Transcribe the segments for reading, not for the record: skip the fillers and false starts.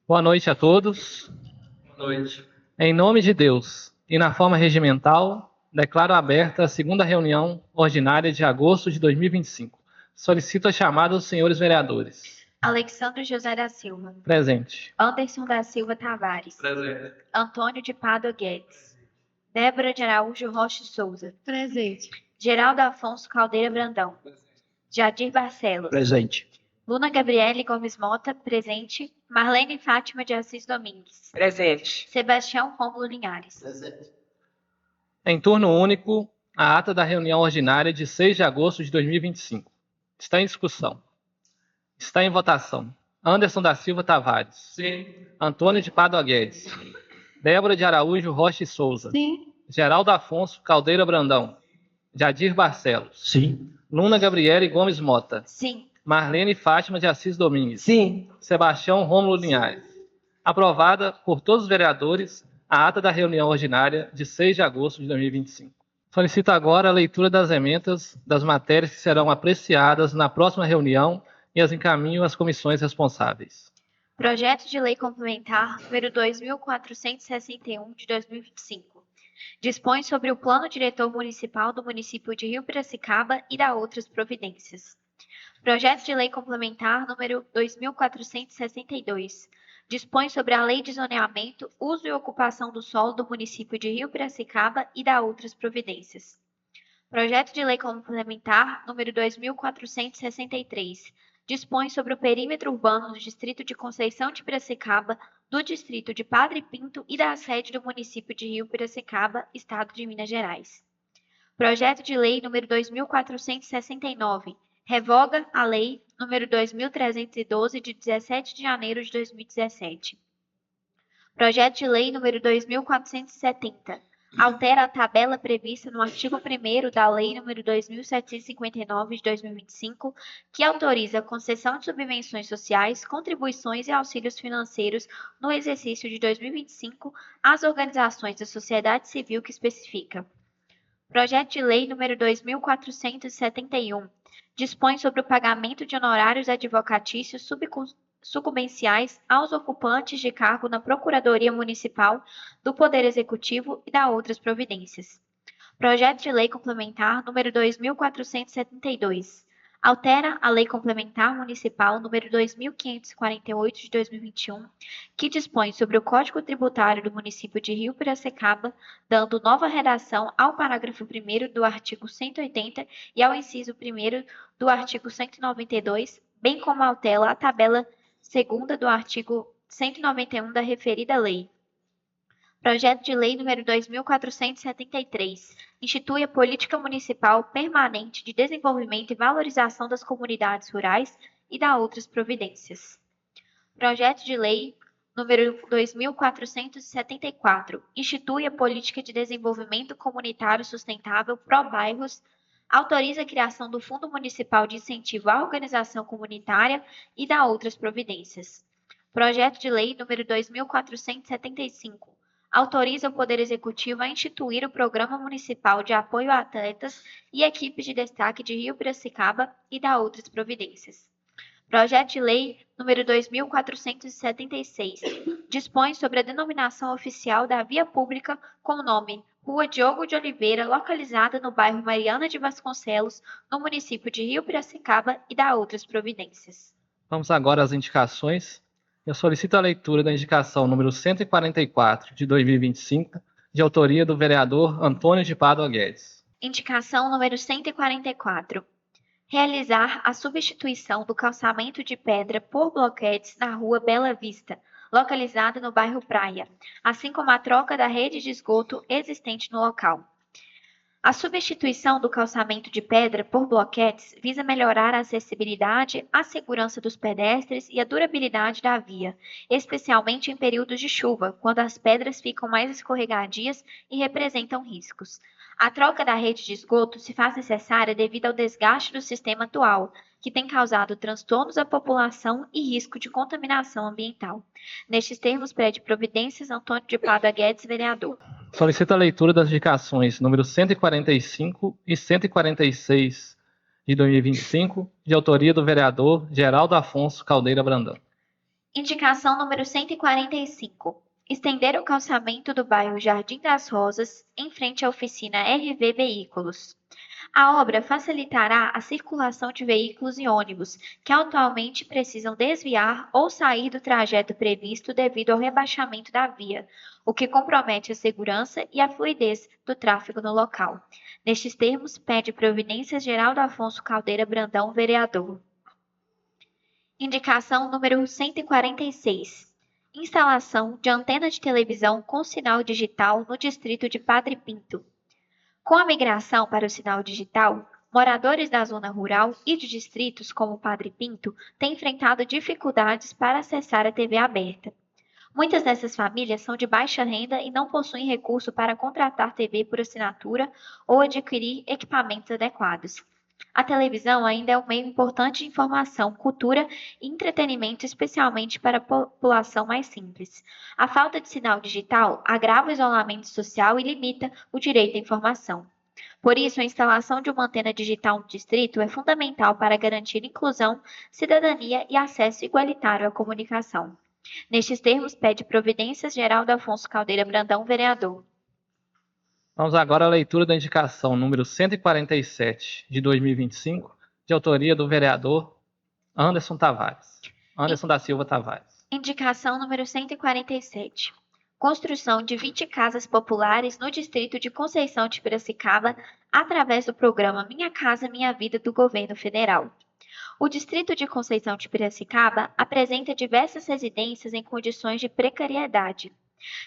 Boa noite a todos. Boa noite. Em nome de Deus e na forma regimental, declaro aberta a segunda reunião ordinária de agosto de 2025. Solicito a chamada dos senhores vereadores. Alexandre José da Silva. Presente. Anderson da Silva Tavares. Presente. Antônio de Pádua Guedes. Débora de Araújo Rocha Souza. Presente. Geraldo Afonso Caldeira Brandão. Jadir Barcelos. Presente. Luna Gabriele Gomes Mota, presente. Marlene Fátima de Assis Domingues. Presente. Sebastião Rômulo Linhares. Presente. Em turno único, a ata da reunião ordinária de 6 de agosto de 2025. Está em discussão. Está em votação. Anderson da Silva Tavares. Sim. Antônio de Pádua Guedes. Débora de Araújo Rocha Souza. Sim. Geraldo Afonso Caldeira Brandão. Jadir Barcelos. Sim. Luna Gabriele Gomes Mota. Sim. Marlene Fátima de Assis Domingues. Sim. Sebastião Rômulo Linhares. Aprovada por todos os vereadores a ata da reunião ordinária de 6 de agosto de 2025. Solicito agora a leitura das emendas das matérias que serão apreciadas na próxima reunião e as encaminho às comissões responsáveis. Projeto de Lei Complementar número 2461 de 2025. Dispõe sobre o Plano Diretor Municipal do município de Rio Piracicaba e da outras providências. Projeto de Lei Complementar número 2462. Dispõe sobre a Lei de Zoneamento, Uso e Ocupação do Solo do município de Rio Piracicaba e da outras providências. Projeto de Lei Complementar número 2463. Dispõe sobre o perímetro urbano do Distrito de Conceição de Piracicaba, do Distrito de Padre Pinto e da sede do município de Rio Piracicaba, Estado de Minas Gerais. Projeto de Lei número 2469. Revoga a Lei número 2312 de 17 de janeiro de 2017. Projeto de Lei número 2470. Altera a tabela prevista no artigo 1º da Lei nº 2.759 de 2025, que autoriza a concessão de subvenções sociais, contribuições e auxílios financeiros no exercício de 2025 às organizações da sociedade civil que especifica. Projeto de Lei nº 2.471. Dispõe sobre o pagamento de honorários advocatícios sucumbenciais aos ocupantes de cargo na Procuradoria Municipal do Poder Executivo e da outras providências. Projeto de Lei Complementar número 2472. Altera a Lei Complementar Municipal número 2548 de 2021, que dispõe sobre o Código Tributário do município de Rio Piracicaba, dando nova redação ao parágrafo 1º do artigo 180 e ao inciso 1º do artigo 192, bem como altera a tabela 2ª do artigo 191 da referida lei. Projeto de Lei nº 2473. Institui a Política Municipal Permanente de Desenvolvimento e Valorização das Comunidades Rurais e da outras providências. Projeto de Lei nº 2474. Institui a Política de Desenvolvimento Comunitário Sustentável Pró-Bairros. Autoriza a criação do Fundo Municipal de Incentivo à Organização Comunitária e da outras providências. Projeto de Lei nº 2475. Autoriza o Poder Executivo a instituir o Programa Municipal de Apoio a Atletas e Equipes de Destaque de Rio Piracicaba e da outras providências. Projeto de Lei nº 2476. Dispõe sobre a denominação oficial da via pública com o nome Rua Diogo de Oliveira, localizada no bairro Mariana de Vasconcelos, no município de Rio Piracicaba e da outras providências. Vamos agora às indicações. Eu solicito a leitura da indicação número 144 de 2025, de autoria do vereador Antônio de Pádua Guedes. Indicação número 144. Realizar a substituição do calçamento de pedra por bloquetes na rua Bela Vista, localizada no bairro Praia, assim como a troca da rede de esgoto existente no local. A substituição do calçamento de pedra por bloquetes visa melhorar a acessibilidade, a segurança dos pedestres e a durabilidade da via, especialmente em períodos de chuva, quando as pedras ficam mais escorregadias e representam riscos. A troca da rede de esgoto se faz necessária devido ao desgaste do sistema atual, que tem causado transtornos à população e risco de contaminação ambiental. Nestes termos, pede providências Antônio de Pádua Guedes, vereador. Solicito a leitura das indicações número 145 e 146 de 2025, de autoria do vereador Geraldo Afonso Caldeira Brandão. Indicação número 145. Estender o calçamento do bairro Jardim das Rosas, em frente à oficina RV Veículos. A obra facilitará a circulação de veículos e ônibus, que atualmente precisam desviar ou sair do trajeto previsto devido ao rebaixamento da via, o que compromete a segurança e a fluidez do tráfego no local. Nestes termos, pede providências Geraldo Afonso Caldeira Brandão, vereador. Indicação número 146. Instalação de antena de televisão com sinal digital no distrito de Padre Pinto. Com a migração para o sinal digital, moradores da zona rural e de distritos como Padre Pinto têm enfrentado dificuldades para acessar a TV aberta. Muitas dessas famílias são de baixa renda e não possuem recurso para contratar TV por assinatura ou adquirir equipamentos adequados. A televisão ainda é um meio importante de informação, cultura e entretenimento, especialmente para a população mais simples. A falta de sinal digital agrava o isolamento social e limita o direito à informação. Por isso, a instalação de uma antena digital no distrito é fundamental para garantir inclusão, cidadania e acesso igualitário à comunicação. Nestes termos, pede providências Geraldo Afonso Caldeira Brandão, vereador. Vamos agora à leitura da indicação número 147 de 2025, de autoria do vereador Anderson da Silva Tavares. Indicação número 147. Construção de 20 casas populares no distrito de Conceição de Piracicaba, através do programa Minha Casa Minha Vida do governo federal. O distrito de Conceição de Piracicaba apresenta diversas residências em condições de precariedade,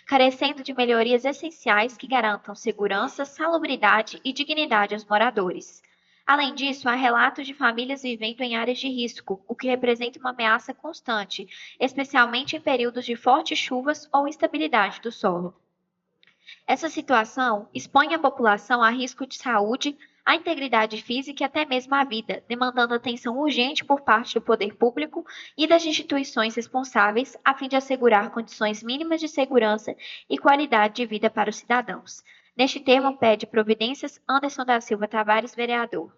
carecendo de melhorias essenciais que garantam segurança, salubridade e dignidade aos moradores. Além disso, há relatos de famílias vivendo em áreas de risco, o que representa uma ameaça constante, especialmente em períodos de fortes chuvas ou instabilidade do solo. Essa situação expõe a população a risco de saúde, à integridade física e até mesmo à vida, demandando atenção urgente por parte do poder público e das instituições responsáveis, a fim de assegurar condições mínimas de segurança e qualidade de vida para os cidadãos. Neste termo, pede providências Anderson da Silva Tavares, vereador.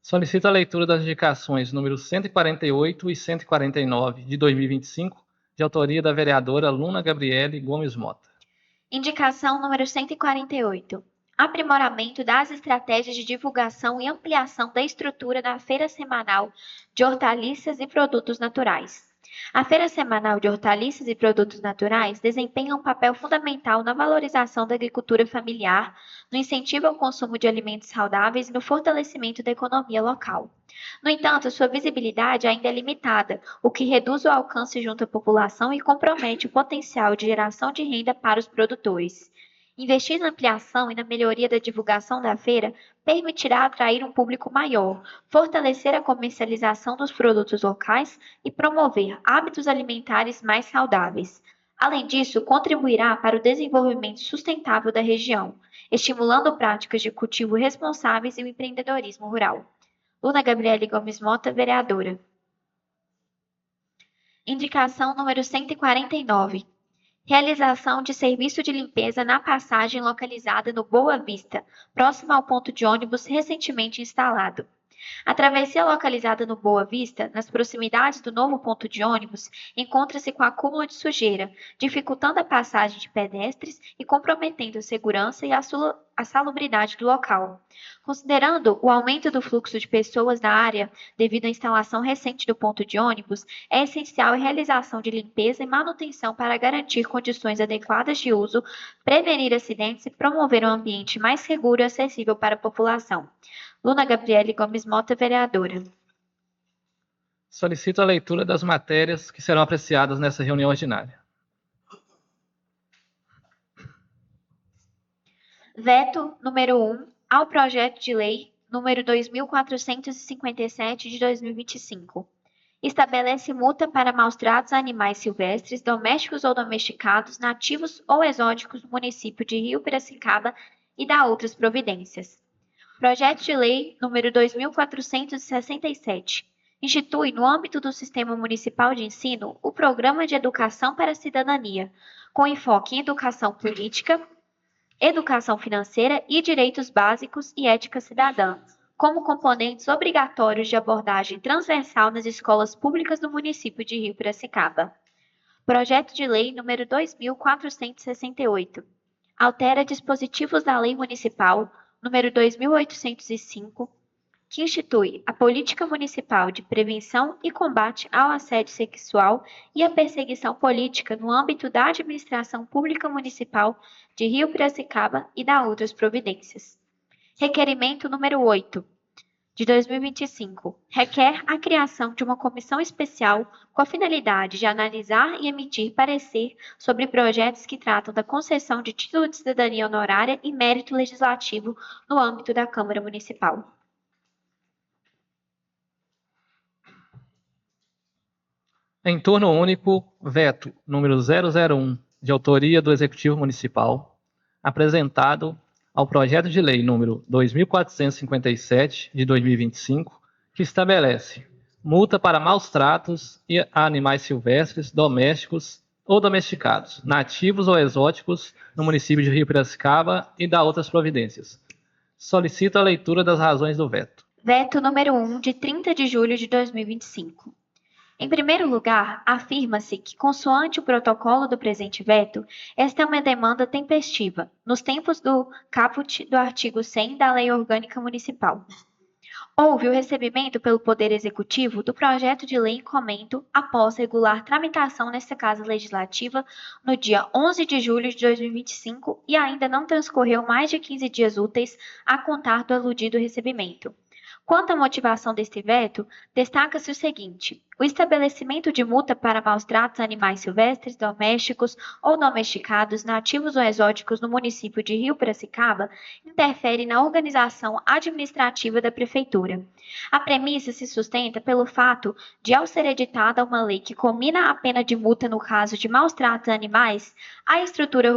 Solicito a leitura das indicações números 148 e 149 de 2025, de autoria da vereadora Luna Gabriele Gomes Mota. Indicação número 148. Aprimoramento das estratégias de divulgação e ampliação da estrutura da Feira Semanal de Hortaliças e Produtos Naturais. A Feira Semanal de Hortaliças e Produtos Naturais desempenha um papel fundamental na valorização da agricultura familiar, no incentivo ao consumo de alimentos saudáveis e no fortalecimento da economia local. No entanto, sua visibilidade ainda é limitada, o que reduz o alcance junto à população e compromete o potencial de geração de renda para os produtores. Investir na ampliação e na melhoria da divulgação da feira permitirá atrair um público maior, fortalecer a comercialização dos produtos locais e promover hábitos alimentares mais saudáveis. Além disso, contribuirá para o desenvolvimento sustentável da região, estimulando práticas de cultivo responsáveis e o empreendedorismo rural. Luna Gabriele Gomes Mota, vereadora. Indicação número 149. Realização de serviço de limpeza na passagem localizada no Boa Vista, próximo ao ponto de ônibus recentemente instalado. A travessia localizada no Boa Vista, nas proximidades do novo ponto de ônibus, encontra-se com acúmulo de sujeira, dificultando a passagem de pedestres e comprometendo a segurança e a salubridade do local. Considerando o aumento do fluxo de pessoas na área devido à instalação recente do ponto de ônibus, é essencial a realização de limpeza e manutenção para garantir condições adequadas de uso, prevenir acidentes e promover um ambiente mais seguro e acessível para a população. Luna Gabriele Gomes Mota, vereadora. Solicito a leitura das matérias que serão apreciadas nessa reunião ordinária. Veto número 1 ao projeto de lei número 2457 de 2025. Estabelece multa para maus-tratos a animais silvestres, domésticos ou domesticados, nativos ou exóticos do município de Rio Piracicaba e dá outras providências. Projeto de lei número 2467. Institui, no âmbito do Sistema Municipal de Ensino, o Programa de Educação para a Cidadania, com enfoque em educação política, educação financeira e direitos básicos e ética cidadã, como componentes obrigatórios de abordagem transversal nas escolas públicas do município de Rio Piracicaba. Projeto de Lei número 2.468. Altera dispositivos da Lei Municipal número 2.805, que institui a Política Municipal de Prevenção e Combate ao Assédio Sexual e à Perseguição Política no âmbito da Administração Pública Municipal de Rio Piracicaba e da outras providências. Requerimento número 8, de 2025, requer a criação de uma comissão especial com a finalidade de analisar e emitir parecer sobre projetos que tratam da concessão de título de cidadania honorária e mérito legislativo no âmbito da Câmara Municipal. Em turno único, veto número 001, de autoria do Executivo Municipal, apresentado ao projeto de lei número 2.457, de 2025, que estabelece multa para maus tratos a animais silvestres, domésticos ou domesticados, nativos ou exóticos, no município de Rio Piracicaba e da outras providências. Solicito a leitura das razões do veto. Veto número 1, de 30 de julho de 2025. Em primeiro lugar, afirma-se que, consoante o protocolo do presente veto, esta é uma demanda tempestiva, nos tempos do caput do artigo 100 da Lei Orgânica Municipal. Houve o recebimento pelo Poder Executivo do projeto de lei em comento após regular tramitação nesta Casa Legislativa no dia 11 de julho de 2025 e ainda não transcorreu mais de 15 dias úteis a contar do aludido recebimento. Quanto à motivação deste veto, destaca-se o seguinte: o estabelecimento de multa para maus tratos a animais silvestres, domésticos ou domesticados, nativos ou exóticos no município de Rio Piracicaba interfere na organização administrativa da Prefeitura. A premissa se sustenta pelo fato de, ao ser editada uma lei que combina a pena de multa no caso de maus tratos a animais, a estrutura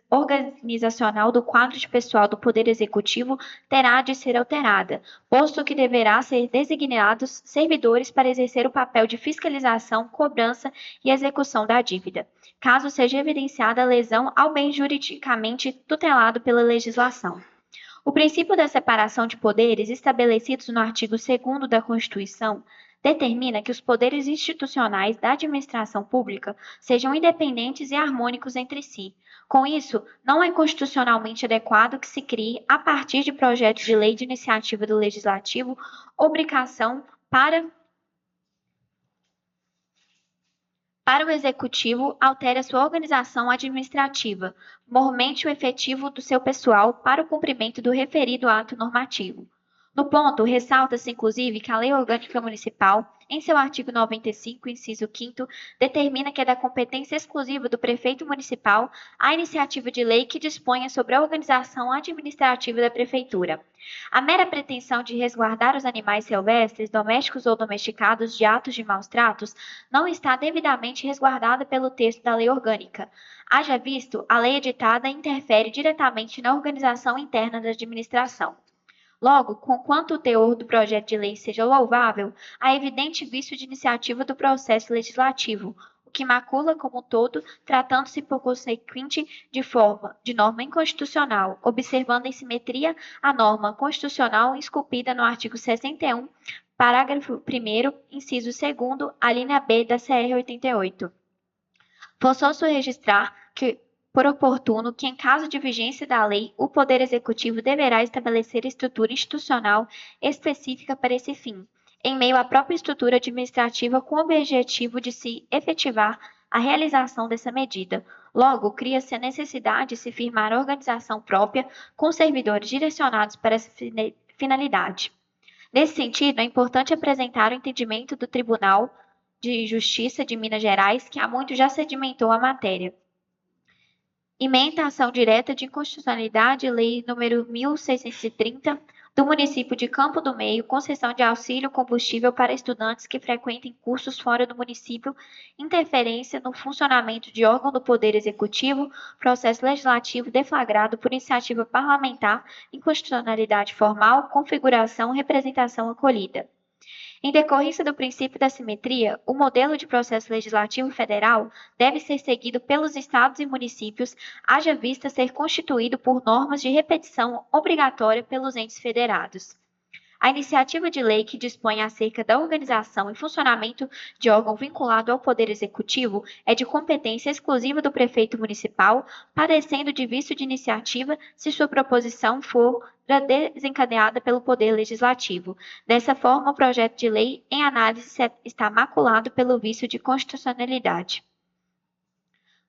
organizacional do quadro de pessoal do Poder Executivo terá de ser alterada, posto que deverá ser designados servidores para exercer o papel de fiscalização, cobrança e execução da dívida, caso seja evidenciada a lesão ao bem juridicamente tutelado pela legislação. O princípio da separação de poderes, estabelecidos no artigo 2º da Constituição, determina que os poderes institucionais da administração pública sejam independentes e harmônicos entre si. Com isso, não é constitucionalmente adequado que se crie, a partir de projeto de lei de iniciativa do Legislativo, obrigação para o Executivo altere a sua organização administrativa, mormente o efetivo do seu pessoal para o cumprimento do referido ato normativo. No ponto, ressalta-se inclusive que a Lei Orgânica Municipal, em seu artigo 95, inciso 5º, determina que é da competência exclusiva do prefeito municipal a iniciativa de lei que disponha sobre a organização administrativa da prefeitura. A mera pretensão de resguardar os animais silvestres, domésticos ou domesticados de atos de maus tratos não está devidamente resguardada pelo texto da Lei Orgânica. Haja visto, a lei editada interfere diretamente na organização interna da administração. Logo, conquanto o teor do projeto de lei seja louvável, há evidente vício de iniciativa do processo legislativo, o que macula como um todo, tratando-se por consequente de norma inconstitucional, observando em simetria a norma constitucional esculpida no artigo 61, parágrafo 1º, inciso 2º, a linha B da CR 88. Forçou-se registrar que por oportuno que, em caso de vigência da lei, o Poder Executivo deverá estabelecer estrutura institucional específica para esse fim, em meio à própria estrutura administrativa com o objetivo de se efetivar a realização dessa medida. Logo, cria-se a necessidade de se firmar organização própria com servidores direcionados para essa finalidade. Nesse sentido, é importante apresentar o entendimento do Tribunal de Justiça de Minas Gerais, que há muito já sedimentou a matéria. Ementa a ação direta de inconstitucionalidade, lei número 1630, do município de Campo do Meio, concessão de auxílio combustível para estudantes que frequentem cursos fora do município, interferência no funcionamento de órgão do Poder Executivo, processo legislativo deflagrado por iniciativa parlamentar, inconstitucionalidade formal, configuração, representação acolhida. Em decorrência do princípio da simetria, o modelo de processo legislativo federal deve ser seguido pelos estados e municípios, haja vista ser constituído por normas de repetição obrigatória pelos entes federados. A iniciativa de lei que dispõe acerca da organização e funcionamento de órgão vinculado ao Poder Executivo é de competência exclusiva do prefeito municipal, padecendo de vício de iniciativa se sua proposição for desencadeada pelo Poder Legislativo. Dessa forma, o projeto de lei em análise está maculado pelo vício de constitucionalidade.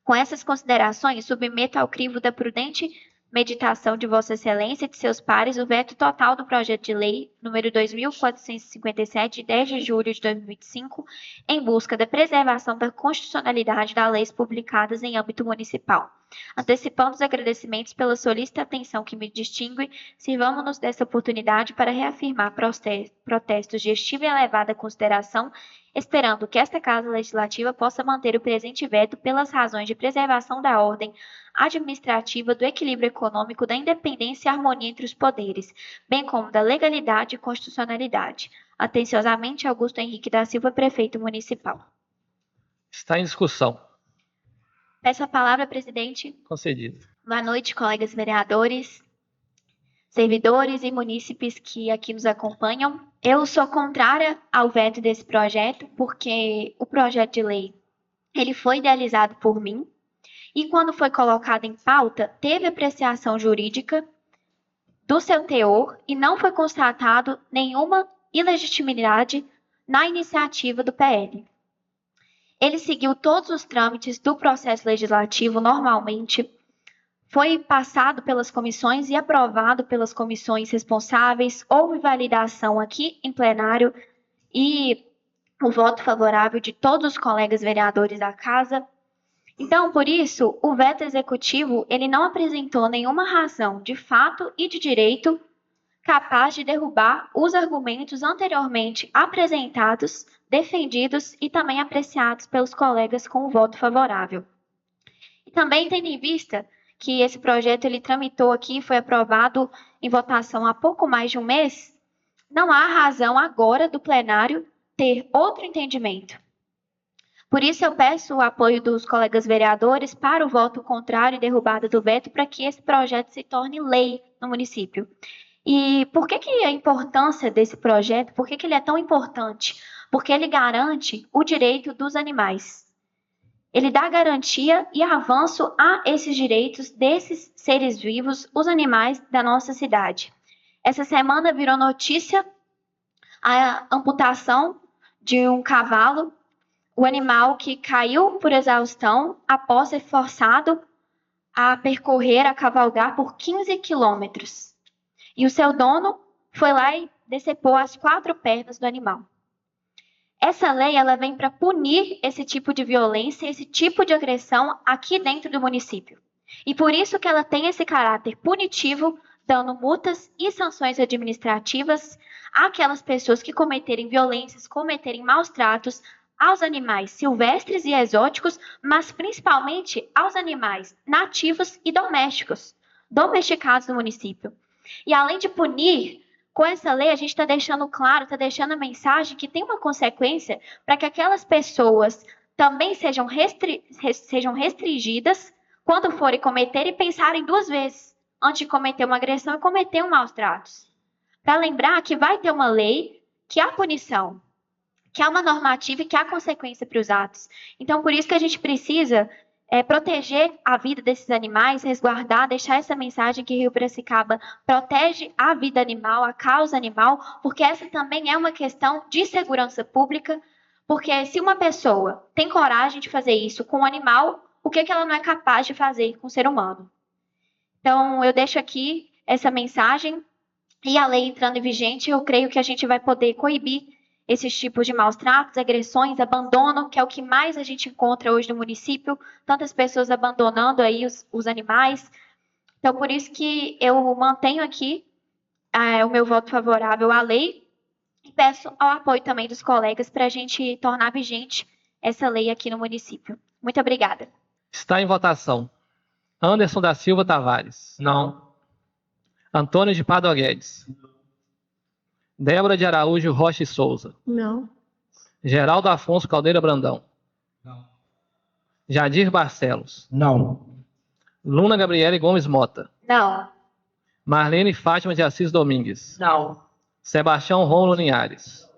Com essas considerações, submeto ao crivo da prudente meditação de Vossa Excelência e de seus pares o veto total do projeto de lei número 2.457, de 10 de julho de 2025, em busca da preservação da constitucionalidade das leis publicadas em âmbito municipal. Antecipando os agradecimentos pela solícita atenção que me distingue, sirvamos-nos dessa oportunidade para reafirmar protestos de estima e elevada consideração, esperando que esta Casa Legislativa possa manter o presente veto pelas razões de preservação da ordem administrativa, do equilíbrio econômico, da independência e harmonia entre os poderes, bem como da legalidade e constitucionalidade. Atenciosamente, Augusto Henrique da Silva, Prefeito Municipal. Está em discussão. Peço a palavra, presidente. Concedido. Boa noite, colegas vereadores, servidores e munícipes que aqui nos acompanham. Eu sou contrária ao veto desse projeto, porque o projeto de lei ele foi idealizado por mim e, quando foi colocado em pauta, teve apreciação jurídica do seu teor e não foi constatado nenhuma ilegitimidade na iniciativa do PL. Ele seguiu todos os trâmites do processo legislativo normalmente, foi passado pelas comissões e aprovado pelas comissões responsáveis, houve validação aqui em plenário e o voto favorável de todos os colegas vereadores da Casa. Então, por isso, o veto executivo ele não apresentou nenhuma razão de fato e de direito capaz de derrubar os argumentos anteriormente apresentados, defendidos e também apreciados pelos colegas com o voto favorável. E também tendo em vista que esse projeto ele tramitou aqui e foi aprovado em votação há pouco mais de um mês, não há razão agora do plenário ter outro entendimento. Por isso, eu peço o apoio dos colegas vereadores para o voto contrário e derrubada do veto para que esse projeto se torne lei no município. E por que a importância desse projeto? Por que ele é tão importante? Porque ele garante o direito dos animais. Ele dá garantia e avanço a esses direitos desses seres vivos, os animais da nossa cidade. Essa semana virou notícia a amputação de um cavalo, o animal que caiu por exaustão após ser forçado a percorrer, a cavalgar por 15 quilômetros. E o seu dono foi lá e decepou as 4 pernas do animal. Essa lei ela vem para punir esse tipo de violência, esse tipo de agressão aqui dentro do município. E por isso que ela tem esse caráter punitivo, dando multas e sanções administrativas àquelas pessoas que cometerem violências, cometerem maus tratos aos animais silvestres e exóticos, mas principalmente aos animais nativos e domésticos, domesticados no município. E além de punir, com essa lei a gente está deixando claro, está deixando a mensagem que tem uma consequência para que aquelas pessoas também sejam restringidas quando forem cometer e pensarem 2 vezes antes de cometer uma agressão e cometer um maus tratos. Para lembrar que vai ter uma lei, que há punição, que há uma normativa e que há consequência para os atos. Então, por isso que a gente precisa proteger a vida desses animais, resguardar, deixar essa mensagem que Rio Piracicaba protege a vida animal, a causa animal, porque essa também é uma questão de segurança pública, porque se uma pessoa tem coragem de fazer isso com um animal, o que ela não é capaz de fazer com o ser humano? Então, eu deixo aqui essa mensagem e a lei entrando em vigente, eu creio que a gente vai poder coibir esses tipos de maus tratos, agressões, abandono, que é o que mais a gente encontra hoje no município, tantas pessoas abandonando aí os animais. Então, por isso que eu mantenho aqui o meu voto favorável à lei e peço ao apoio também dos colegas para a gente tornar vigente essa lei aqui no município. Muito obrigada. Está em votação. Anderson da Silva Tavares. Não. Antônio de Pádua Guedes. Débora de Araújo Rocha e Souza. Não. Geraldo Afonso Caldeira Brandão. Não. Jadir Barcelos. Não. Luna Gabriele Gomes Mota. Não. Marlene Fátima de Assis Domingues. Não. Sebastião Rômulo Linhares.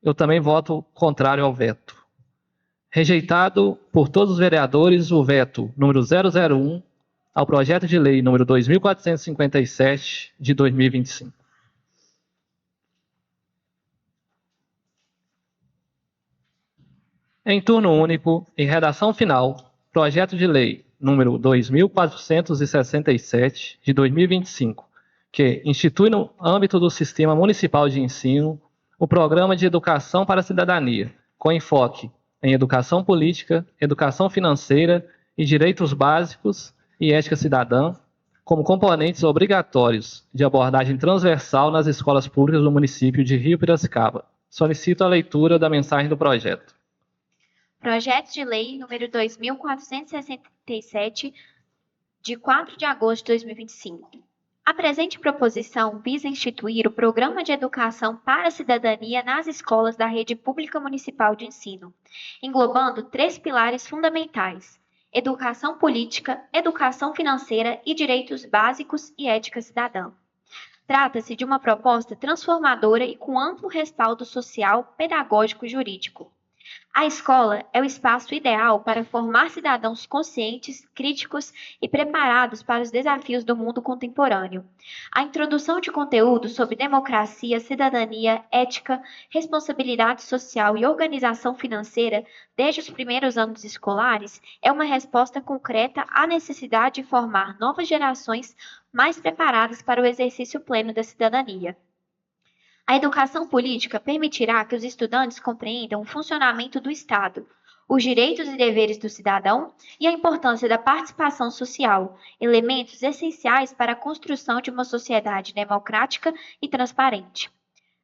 Eu também voto contrário ao veto. Rejeitado por todos os vereadores o veto número 001 ao projeto de lei número 2457 de 2025. Em turno único, em redação final, projeto de lei número 2467 de 2025, que institui no âmbito do Sistema Municipal de Ensino o Programa de Educação para a Cidadania, com enfoque em educação política, educação financeira e direitos básicos e ética cidadã, como componentes obrigatórios de abordagem transversal nas escolas públicas do município de Rio Piracicaba. Solicito a leitura da mensagem do projeto. Projeto de Lei número 2467, de 4 de agosto de 2025. A presente proposição visa instituir o Programa de Educação para a Cidadania nas escolas da Rede Pública Municipal de Ensino, englobando 3 pilares fundamentais: educação política, educação financeira e direitos básicos e ética cidadã. Trata-se de uma proposta transformadora e com amplo respaldo social, pedagógico e jurídico. A escola é o espaço ideal para formar cidadãos conscientes, críticos e preparados para os desafios do mundo contemporâneo. A introdução de conteúdos sobre democracia, cidadania, ética, responsabilidade social e organização financeira desde os primeiros anos escolares é uma resposta concreta à necessidade de formar novas gerações mais preparadas para o exercício pleno da cidadania. A educação política permitirá que os estudantes compreendam o funcionamento do Estado, os direitos e deveres do cidadão e a importância da participação social, elementos essenciais para a construção de uma sociedade democrática e transparente.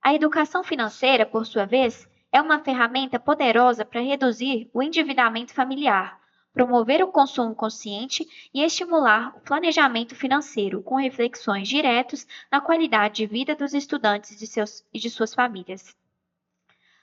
A educação financeira, por sua vez, é uma ferramenta poderosa para reduzir o endividamento familiar, promover o consumo consciente e estimular o planejamento financeiro, com reflexões diretas na qualidade de vida dos estudantes e de suas famílias.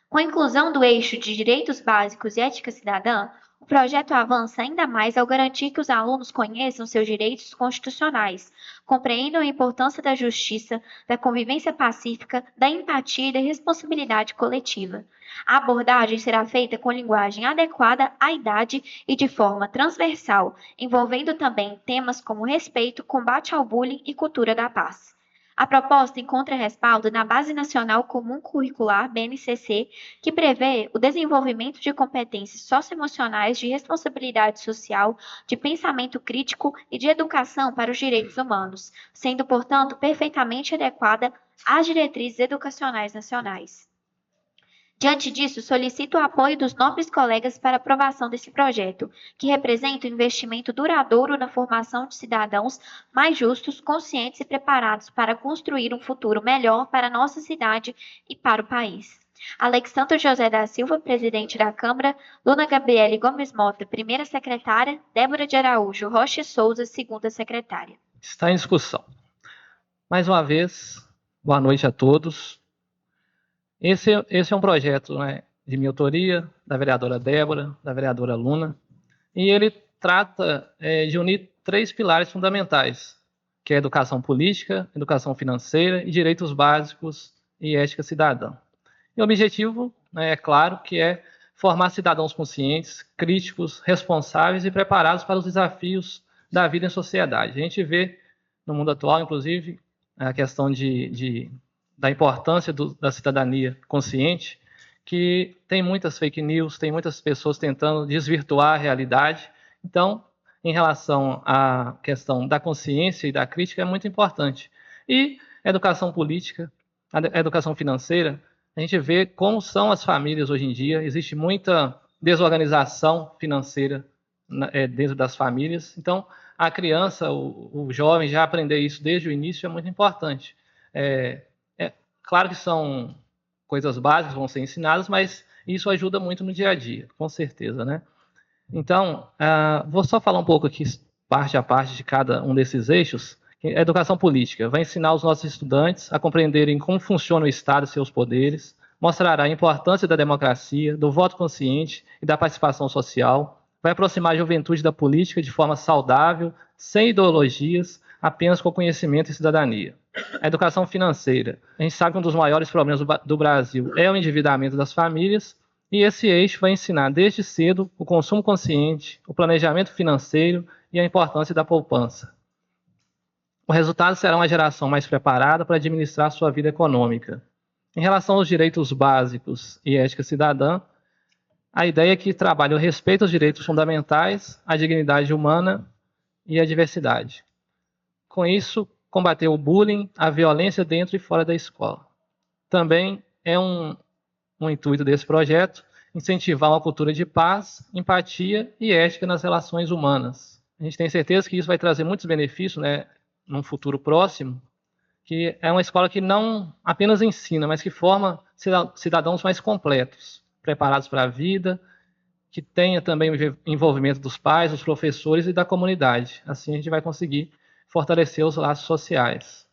Com a inclusão do eixo de direitos básicos e ética cidadã, o projeto avança ainda mais ao garantir que os alunos conheçam seus direitos constitucionais, compreendam a importância da justiça, da convivência pacífica, da empatia e da responsabilidade coletiva. A abordagem será feita com linguagem adequada à idade e de forma transversal, envolvendo também temas como respeito, combate ao bullying e cultura da paz. A proposta encontra respaldo na Base Nacional Comum Curricular, BNCC, que prevê o desenvolvimento de competências socioemocionais de responsabilidade social, de pensamento crítico e de educação para os direitos humanos, sendo, portanto, perfeitamente adequada às diretrizes educacionais nacionais. Diante disso, solicito o apoio dos nobres colegas para aprovação desse projeto, que representa um investimento duradouro na formação de cidadãos mais justos, conscientes e preparados para construir um futuro melhor para a nossa cidade e para o país. Alexandre José da Silva, presidente da Câmara, Luna Gabriele Gomes Mota, primeira secretária, Débora de Araújo Rocha Souza, segunda secretária. Está em discussão. Mais uma vez, boa noite a todos. Esse é um projeto, né, de minha autoria, da vereadora Débora, da vereadora Luna, e ele trata de unir 3 pilares fundamentais, que é educação política, educação financeira e direitos básicos e ética cidadã. E o objetivo, né, é claro, que é formar cidadãos conscientes, críticos, responsáveis e preparados para os desafios da vida em sociedade. A gente vê no mundo atual, inclusive, a questão da importância da cidadania consciente, que tem muitas fake news, tem muitas pessoas tentando desvirtuar a realidade. Então, em relação à questão da consciência e da crítica, é muito importante. E a educação política, a educação financeira, a gente vê como são as famílias hoje em dia, existe muita desorganização financeira dentro das famílias. Então, a criança, o jovem, já aprender isso desde o início é muito importante. Claro que são coisas básicas que vão ser ensinadas, mas isso ajuda muito no dia a dia, com certeza, né? Então, vou só falar um pouco aqui, parte a parte de cada um desses eixos. A educação política vai ensinar os nossos estudantes a compreenderem como funciona o Estado e seus poderes, mostrará a importância da democracia, do voto consciente e da participação social, vai aproximar a juventude da política de forma saudável, sem ideologias, apenas com conhecimento e cidadania. A educação financeira. A gente sabe que um dos maiores problemas do Brasil é o endividamento das famílias, e esse eixo vai ensinar desde cedo o consumo consciente, o planejamento financeiro e a importância da poupança. O resultado será uma geração mais preparada para administrar sua vida econômica. Em relação aos direitos básicos e ética cidadã, a ideia é que trabalhe o respeito aos direitos fundamentais, a dignidade humana e a diversidade. Com isso, combater o bullying, a violência dentro e fora da escola. Também é um intuito desse projeto incentivar uma cultura de paz, empatia e ética nas relações humanas. A gente tem certeza que isso vai trazer muitos benefícios, né, num futuro próximo, que é uma escola que não apenas ensina, mas que forma cidadãos mais completos, preparados para a vida, que tenha também o envolvimento dos pais, dos professores e da comunidade. Assim a gente vai conseguir fortalecer os laços sociais.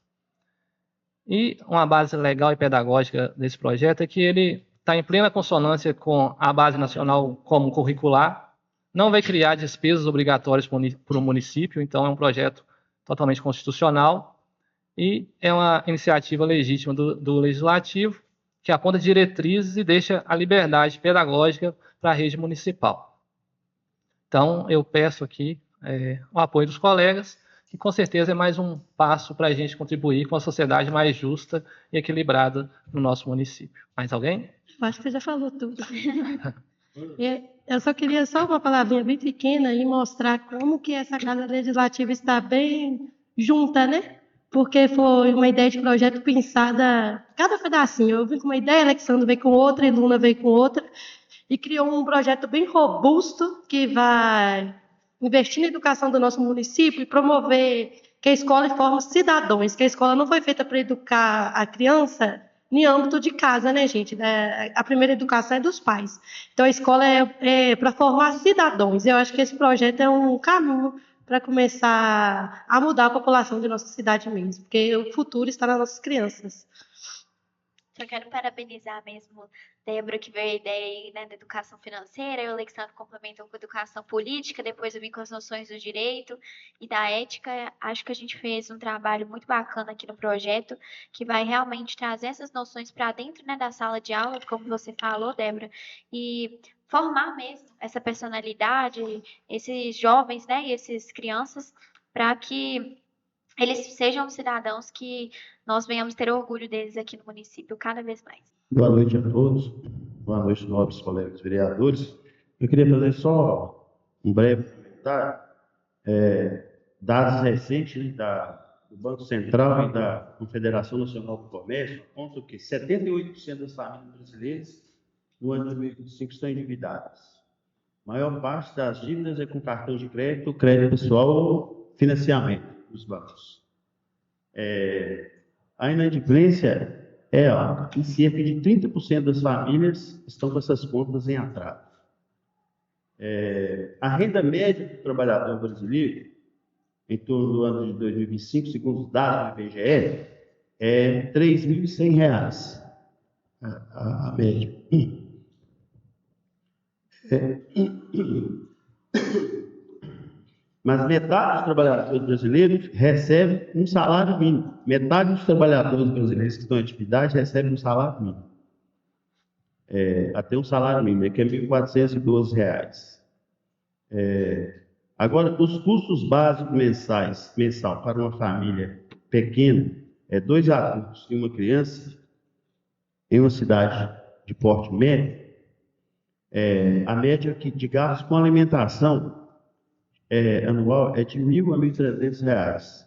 E uma base legal e pedagógica desse projeto é que ele está em plena consonância com a Base Nacional Comum Curricular, não vai criar despesas obrigatórias para o município, então é um projeto totalmente constitucional e é uma iniciativa legítima do Legislativo, que aponta diretrizes e deixa a liberdade pedagógica para a rede municipal. Então, eu peço aqui o apoio dos colegas, que com certeza é mais um passo para a gente contribuir com a sociedade mais justa e equilibrada no nosso município. Mais alguém? Eu acho que você já falou tudo. Eu só queria uma palavrinha bem pequena e mostrar como que essa Casa Legislativa está bem junta, né? Porque foi uma ideia de projeto pensada, cada pedacinho. Eu vim com uma ideia, Alexandre veio com outra, e Luna veio com outra, e criou um projeto bem robusto que vai investir na educação do nosso município e promover que a escola forme cidadãos, que a escola não foi feita para educar a criança em âmbito de casa, né, gente? A primeira educação é dos pais. Então, a escola é para formar cidadãos. Eu acho que esse projeto é um caminho para começar a mudar a população de nossa cidade mesmo, porque o futuro está nas nossas crianças. Só quero parabenizar mesmo Débora, que veio a ideia aí, né, da educação financeira, e o Alexandre complementou com a educação política, depois eu vim com as noções do direito e da ética. Acho que a gente fez um trabalho muito bacana aqui no projeto, que vai realmente trazer essas noções para dentro, né, da sala de aula, como você falou, Débora, e formar mesmo essa personalidade, esses jovens, né, e essas crianças, para que eles sejam cidadãos que nós venhamos ter orgulho deles aqui no município cada vez mais. Boa noite a todos. Boa noite, nobres colegas vereadores. Eu queria fazer só um breve comentário. Dados recentes do Banco Central e da Confederação Nacional do Comércio apontam que 78% das famílias brasileiras no ano de 2025 estão endividadas. A maior parte das dívidas é com cartão de crédito, crédito pessoal ou financiamento dos bancos. A inadimplência é alta e cerca de 30% das famílias estão com essas contas em atraso. A renda média do trabalhador brasileiro, em torno do ano de 2025, segundo os dados do IBGE, é R$ 3.100, a média. Mas metade dos trabalhadores brasileiros recebe um salário mínimo. Metade dos trabalhadores brasileiros que estão em atividade recebem um salário mínimo. Até um salário mínimo, que é R$ 1.412. Agora, os custos básicos mensal para uma família pequena, 2 adultos e uma criança, em uma cidade de porte médio, a média de gastos com alimentação anual é de R$ 1.000 a R$ 1.300.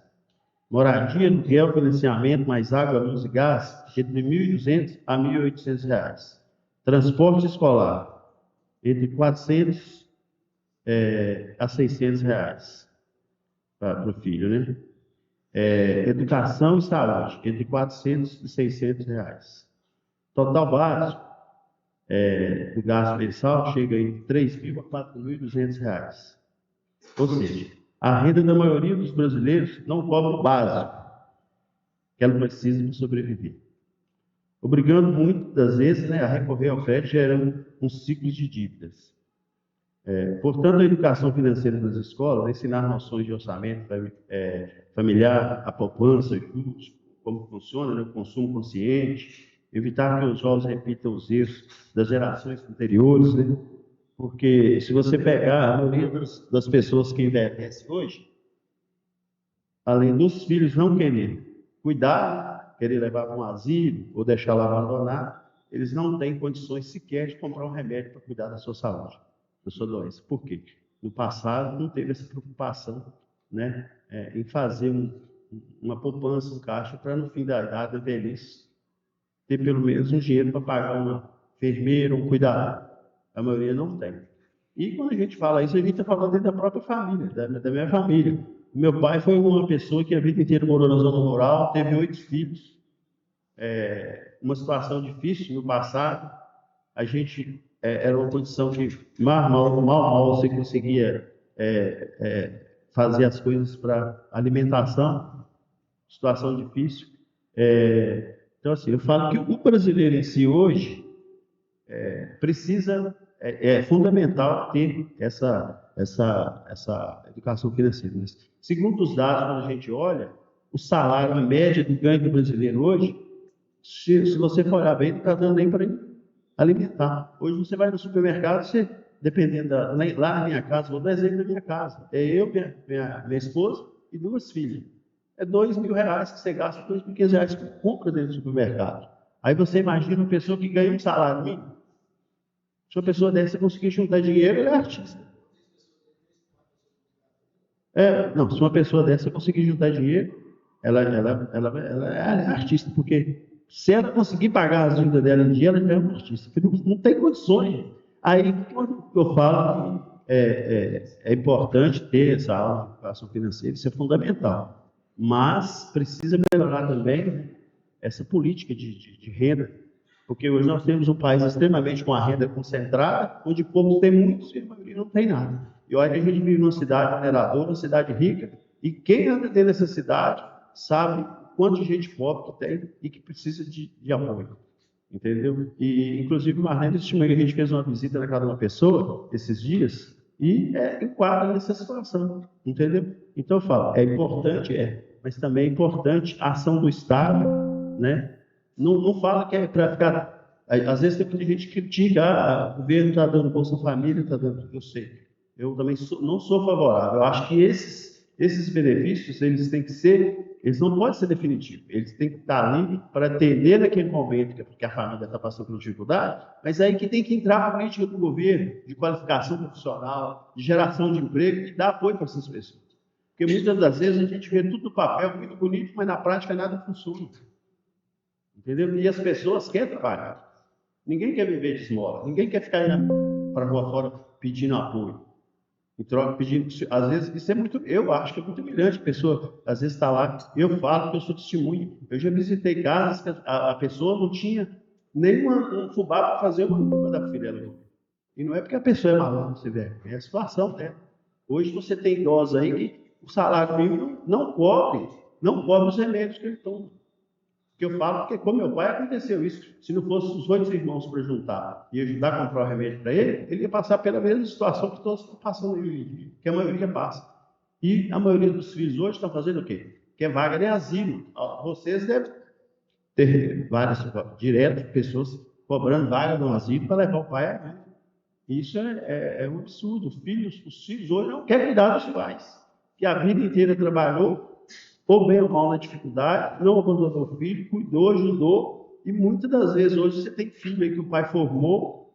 Moradia, aluguel, financiamento, mais água, luz e gás, entre R$ 1.200 a R$ 1.800. Transporte escolar, entre R$ 400 a R$ 600 para o filho, né? Educação e saúde, entre R$ 400 e R$ 600. Total básico do gasto mensal chega em R$ 3.000 a R$ 4.200. Ou seja, a renda da maioria dos brasileiros não cobre o básico que ela precisa para sobreviver, obrigando muitas das vezes, né, a recorrer ao crédito, gerando um ciclo de dívidas. Portanto, a educação financeira das escolas, ensinar noções de orçamento familiar, a poupança, como funciona, né, o consumo consciente, evitar que os jovens repitam os erros das gerações anteriores, né? Porque se você pegar a maioria das pessoas que envelhecem hoje, além dos filhos não quererem cuidar, querer levar para um asilo ou deixar lá abandonar, eles não têm condições sequer de comprar um remédio para cuidar da sua saúde, da sua doença. Por quê? No passado não teve essa preocupação, né, em fazer uma poupança, um caixa, para no fim da idade, da velhice, ter pelo menos um dinheiro para pagar uma enfermeira, um cuidador. A maioria não tem. E quando a gente fala isso, a gente está falando dentro da própria família, da minha família. Meu pai foi uma pessoa que a vida inteira morou na zona rural, teve 8 filhos. Uma situação difícil no passado. A gente era uma condição que mal você conseguia fazer as coisas para alimentação. Situação difícil. Então, assim, eu falo que o brasileiro em si hoje precisa, é fundamental ter essa educação financeira. Mas, segundo os dados, quando a gente olha, o salário, a média do ganho do brasileiro hoje, se você for olhar bem, não está dando nem para alimentar. Hoje você vai no supermercado, você, dependendo lá na minha casa, vou dar exemplo da minha casa. É eu, minha esposa e 2 filhas. É R$2.000 que você gasta, R$2.500 por compra dentro do supermercado. Aí você imagina uma pessoa que ganha um salário mínimo. Se uma pessoa dessa conseguir juntar dinheiro, ela é artista. Não, se uma pessoa dessa conseguir juntar dinheiro, ela é artista, porque se ela conseguir pagar as dívidas dela em dia, ela já é uma artista. Não tem condições. Aí, quando eu falo que é importante ter essa aula de educação financeira, isso é fundamental. Mas precisa melhorar também essa política de renda, porque hoje nós temos um país extremamente com a renda concentrada, onde poucos têm muitos e a maioria não tem nada. E olha que a gente vive numa cidade mineradora, uma cidade rica, e quem anda dentro dessa cidade sabe quanta gente pobre que tem e que precisa de apoio. Entendeu? E, inclusive, Marlene, a gente fez uma visita na casa de uma pessoa esses dias e enquadra nessa situação. Entendeu? Então, eu falo, é importante, mas também é importante a ação do Estado, né? Não fala que é para ficar... Às vezes tem muita gente que critica, o governo está dando Bolsa Família, está dando... Eu sei. Eu também não sou favorável. Eu acho que esses benefícios, eles não podem ser definitivos. Eles têm que estar ali para atender naquele momento, porque a família está passando por dificuldade, mas aí que tem que entrar a política do governo, de qualificação profissional, de geração de emprego, e dar apoio para essas pessoas. Porque muitas das vezes a gente vê tudo no papel muito bonito, mas na prática nada funciona. Entendeu? E as pessoas querem trabalhar. Ninguém quer viver de esmola. Ninguém quer ficar indo para a rua fora pedindo apoio. Em troca, pedindo... Às vezes, isso é muito... Eu acho que é muito humilhante. A pessoa, às vezes, está lá. Eu falo que eu sou testemunho. Eu já visitei casas que a pessoa não tinha nem um fubá para fazer uma roupa da filha dela. E não é porque a pessoa é maluca, você vê. É a situação dela. Hoje você tem idosos aí que o salário mínimo não cobre os remédios que ele toma. Que eu falo porque com meu pai aconteceu isso. Se não fosse os 8 irmãos para juntar e ajudar a comprar o remédio para ele ia passar pela mesma situação que todos estão passando hoje, que a maioria passa. E a maioria dos filhos hoje estão fazendo o quê? Que é vaga de asilo. Vocês devem ter várias, direto, pessoas cobrando vaga no asilo para levar o pai a mãe. Isso é um absurdo. Os filhos hoje não querem cuidar dos pais, que a vida inteira trabalhou, ou bem ou mal na dificuldade, não abandonou o filho, cuidou, ajudou, e muitas das vezes hoje você tem filho aí que o pai formou,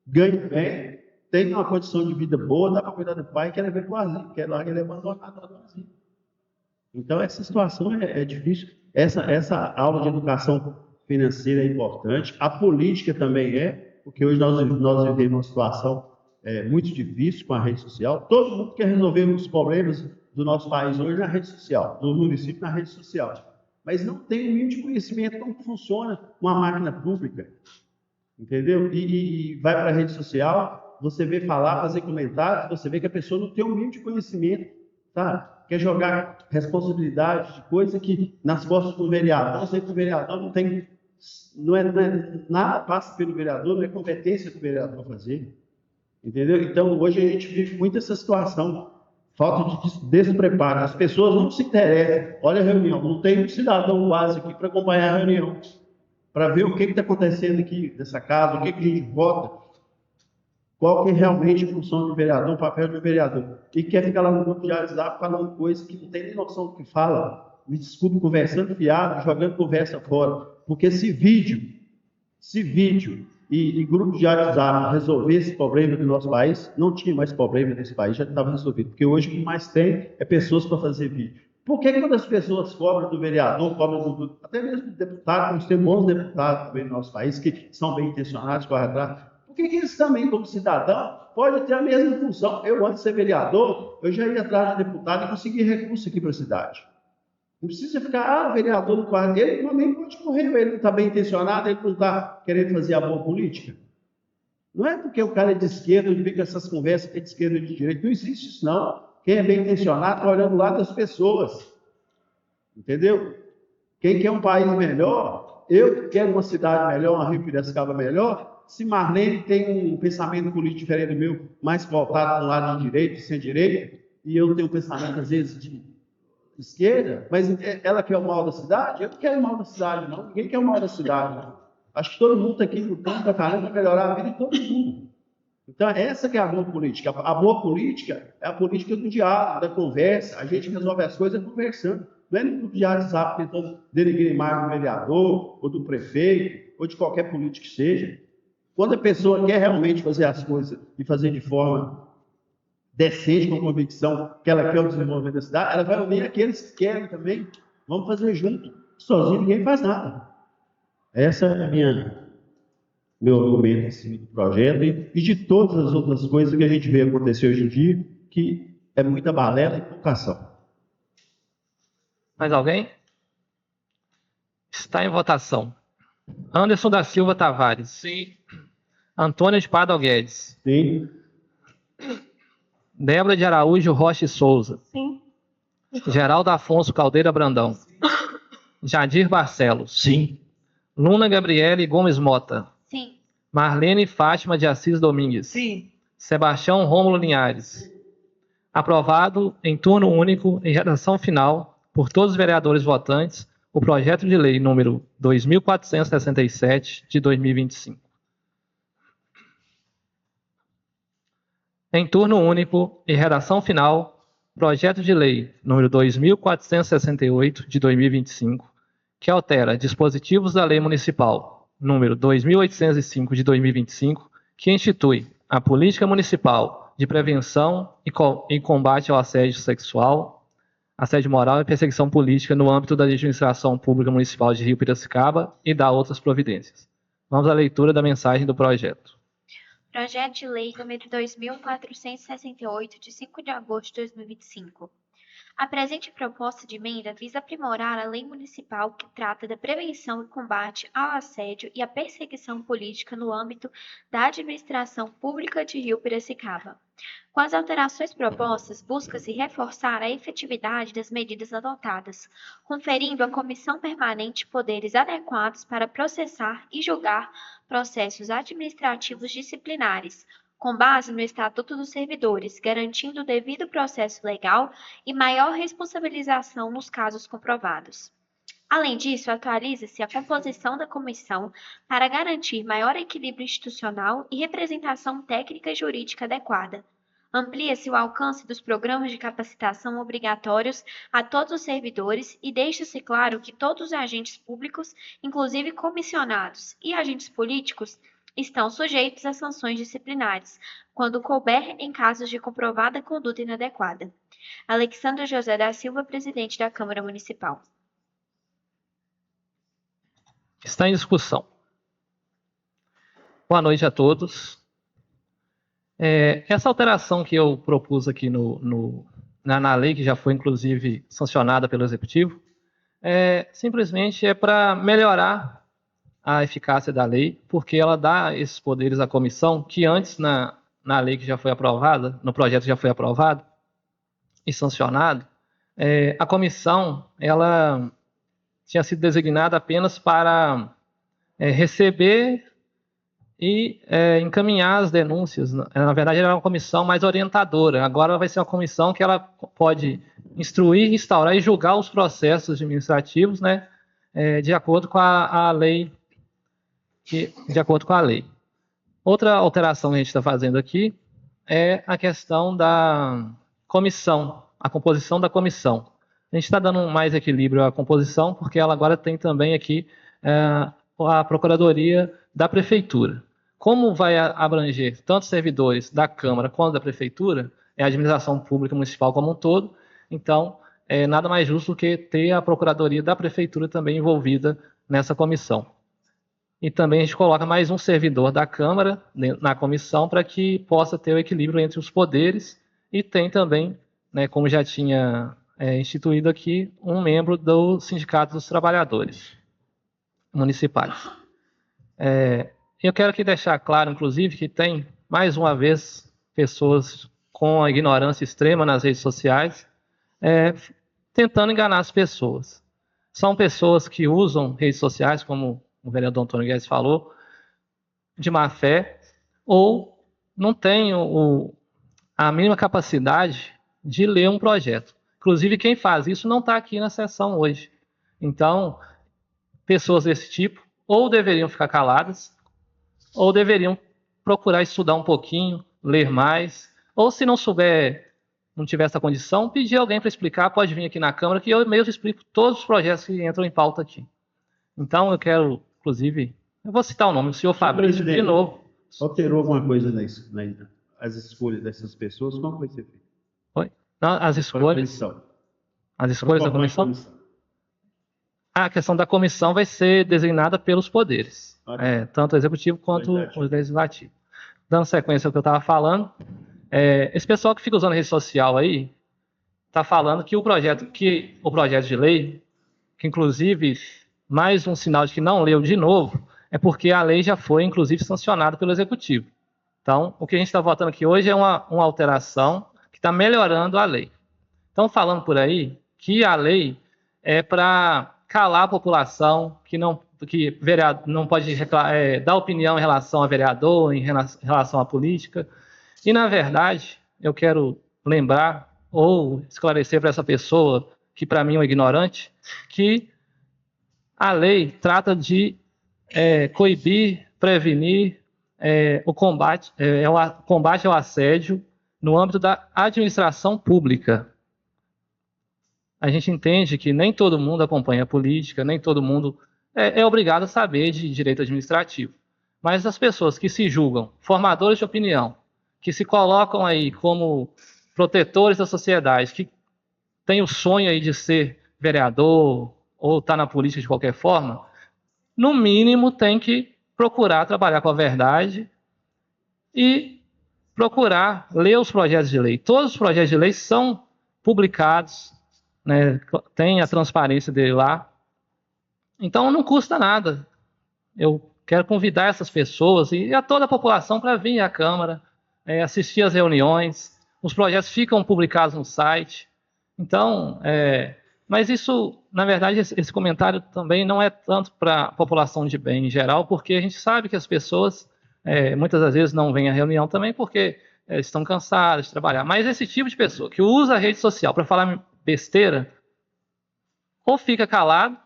ganha bem, tem uma condição de vida boa, dá para cuidar do pai, quer levar para o asilo, quer lá ele é abandonado no asilo. Então essa situação é difícil. Essa aula de educação financeira é importante, a política também porque hoje nós vivemos uma situação muito difícil com a rede social. Todo mundo quer resolver os problemas do nosso país hoje na rede social, do município na rede social. Mas não tem o mínimo de conhecimento de como funciona uma máquina pública. Entendeu? E vai para a rede social, você vê falar, fazer comentários, você vê que a pessoa não tem o mínimo de conhecimento, tá? Quer jogar responsabilidade de coisa que nas costas do vereador, sei que o vereador não tem... nada passa pelo vereador, não é competência do vereador fazer. Entendeu? Então, hoje a gente vive muito essa situação. falta de despreparo. As pessoas não se interessam. Olha a reunião, não tem um cidadão base aqui para acompanhar a reunião, para ver o que está acontecendo aqui nessa casa, o que a gente vota, qual que é realmente a função de vereador, o papel de vereador. E quer ficar lá no grupo de WhatsApp falando coisas que não tem nem noção do que fala. Me desculpe, conversando fiado, jogando conversa fora. Porque se vídeo e grupo de WhatsApp resolver esse problema do nosso país, não tinha mais problema nesse país, já estava resolvido. Porque hoje o que mais tem é pessoas para fazer vídeo. Por que quando as pessoas cobram do vereador, até mesmo do deputado, nós temos bons deputados também no nosso país, que são bem intencionados, correm atrás, por que eles também, como cidadão, podem ter a mesma função? Eu, antes de ser vereador, eu já ia atrás de deputado e consegui recurso aqui para a cidade. Não precisa ficar, vereador no quadro dele, também pode correr, ele não está bem intencionado, ele não está querendo fazer a boa política. Não é porque o cara é de esquerda, ele fica essas conversas que é de esquerda e de direita, não existe isso não. Quem é bem intencionado está olhando o lado das pessoas. Entendeu? Quem quer um país melhor, eu quero uma cidade melhor, uma Rio Piracicaba melhor, se Marlene tem um pensamento político diferente do meu, mais voltado para um lado de direita e sem direita, e eu tenho um pensamento, às vezes, de esquerda, mas ela quer o mal da cidade? Eu não quero o mal da cidade, não. Ninguém quer o mal da cidade, não. Acho que todo mundo está aqui lutando para caramba para melhorar a vida de todo mundo. Então, essa que é a boa política. A boa política é a política do diálogo, da conversa. A gente resolve as coisas conversando. Não é no grupo de WhatsApp tentando denegrir a imagem do vereador, ou do prefeito, ou de qualquer político que seja. Quando a pessoa quer realmente fazer as coisas e fazer de forma decente, com convicção, que ela quer o desenvolvimento da cidade, ela vai unir aqueles que querem também. Vamos fazer junto. Sozinho ninguém faz nada. Essa é meu argumento em cima do projeto e de todas as outras coisas que a gente vê acontecer hoje em dia, que é muita balela e poucação. Mais alguém? Está em votação. Anderson da Silva Tavares. Sim. Antônio de Pádua Guedes. Sim. Débora de Araújo Rocha e Souza. Sim. Geraldo Afonso Caldeira Brandão. Jadir Barcelos. Sim. Luna Gabriele Gomes Mota. Sim. Marlene Fátima de Assis Domingues. Sim. Sebastião Rômulo Linhares. Aprovado em turno único em redação final por todos os vereadores votantes o projeto de lei número 2467 de 2025. Em turno único e redação final, projeto de lei número 2468 de 2025, que altera dispositivos da Lei Municipal número 2805 de 2025, que institui a Política Municipal de Prevenção e Combate ao Assédio Sexual, Assédio Moral e Perseguição Política no âmbito da Administração Pública Municipal de Rio Piracicaba e da outras providências. Vamos à leitura da mensagem do projeto. Projeto de Lei número 2468, de 5 de agosto de 2025. A presente proposta de emenda visa aprimorar a lei municipal que trata da prevenção e combate ao assédio e à perseguição política no âmbito da administração pública de Rio Piracicaba. Com as alterações propostas, busca-se reforçar a efetividade das medidas adotadas, conferindo à comissão permanente poderes adequados para processar e julgar processos administrativos disciplinares, com base no Estatuto dos Servidores, garantindo o devido processo legal e maior responsabilização nos casos comprovados. Além disso, atualiza-se a composição da comissão para garantir maior equilíbrio institucional e representação técnica e jurídica adequada. Amplia-se o alcance dos programas de capacitação obrigatórios a todos os servidores e deixa-se claro que todos os agentes públicos, inclusive comissionados e agentes políticos, estão sujeitos a sanções disciplinares, quando couber em casos de comprovada conduta inadequada. Alexandre José da Silva, presidente da Câmara Municipal. Está em discussão. Boa noite a todos. Essa alteração que eu propus aqui na lei, que já foi inclusive sancionada pelo Executivo, simplesmente para melhorar a eficácia da lei, porque ela dá esses poderes à comissão que antes na lei que já foi aprovada, no projeto que já foi aprovado e sancionado, a comissão ela tinha sido designada apenas para receber e encaminhar as denúncias. Na verdade, era uma comissão mais orientadora. Agora vai ser uma comissão que ela pode instruir, instaurar e julgar os processos administrativos, né, de acordo com a lei. De acordo com a lei. Outra alteração que a gente está fazendo aqui é a questão da comissão, a composição da comissão. A gente está dando mais equilíbrio à composição, porque ela agora tem também aqui a Procuradoria da Prefeitura. Como vai abranger tanto servidores da Câmara quanto da Prefeitura, é a administração pública municipal como um todo, então é nada mais justo do que ter a Procuradoria da Prefeitura também envolvida nessa comissão. E também a gente coloca mais um servidor da Câmara na comissão para que possa ter o equilíbrio entre os poderes, e tem também, né, como já tinha instituído aqui, um membro do Sindicato dos Trabalhadores Municipais. Eu quero aqui deixar claro, inclusive, que tem, mais uma vez, pessoas com a ignorância extrema nas redes sociais, tentando enganar as pessoas. São pessoas que usam redes sociais, como o vereador Antônio Guedes falou, de má fé, ou não têm a mínima capacidade de ler um projeto. Inclusive, quem faz isso não está aqui na sessão hoje. Então, pessoas desse tipo ou deveriam ficar caladas, ou deveriam procurar estudar um pouquinho, ler mais, ou se não souber, não tiver essa condição, pedir alguém para explicar, pode vir aqui na Câmara, que eu mesmo explico todos os projetos que entram em pauta aqui. Então, eu quero, inclusive, eu vou citar o nome, o senhor Fabrício, de novo. Alterou alguma coisa nas escolhas dessas pessoas? Como vai ser feito? Oi? Não, as escolhas da comissão? A questão da comissão vai ser designada pelos poderes, tanto o executivo quanto o legislativo. Dando sequência ao que eu estava falando, esse pessoal que fica usando rede social aí está falando que o projeto de lei, que inclusive mais um sinal de que não leu de novo, é porque a lei já foi inclusive sancionada pelo executivo. Então, o que a gente está votando aqui hoje é uma alteração que está melhorando a lei. Então, falando por aí que a lei é para calar a população, que vereador não pode dar opinião em relação a vereador, em relação à política. E, na verdade, eu quero lembrar ou esclarecer para essa pessoa, que para mim é um ignorante, que a lei trata de coibir, prevenir o combate ao assédio no âmbito da administração pública. A gente entende que nem todo mundo acompanha a política, nem todo mundo é obrigado a saber de direito administrativo. Mas as pessoas que se julgam formadores de opinião, que se colocam aí como protetores da sociedade, que têm o sonho aí de ser vereador ou estar na política de qualquer forma, no mínimo tem que procurar trabalhar com a verdade e procurar ler os projetos de lei. Todos os projetos de lei são publicados, né, tem a transparência dele lá. Então não custa nada. Eu quero convidar essas pessoas e a toda a população para vir à Câmara, assistir às reuniões. Os projetos ficam publicados no site. Então, mas isso, na verdade, esse comentário também não é tanto para a população de bem em geral, porque a gente sabe que as pessoas muitas das vezes não vêm à reunião também porque estão cansadas de trabalhar. Mas esse tipo de pessoa que usa a rede social para falar besteira, ou fica calado,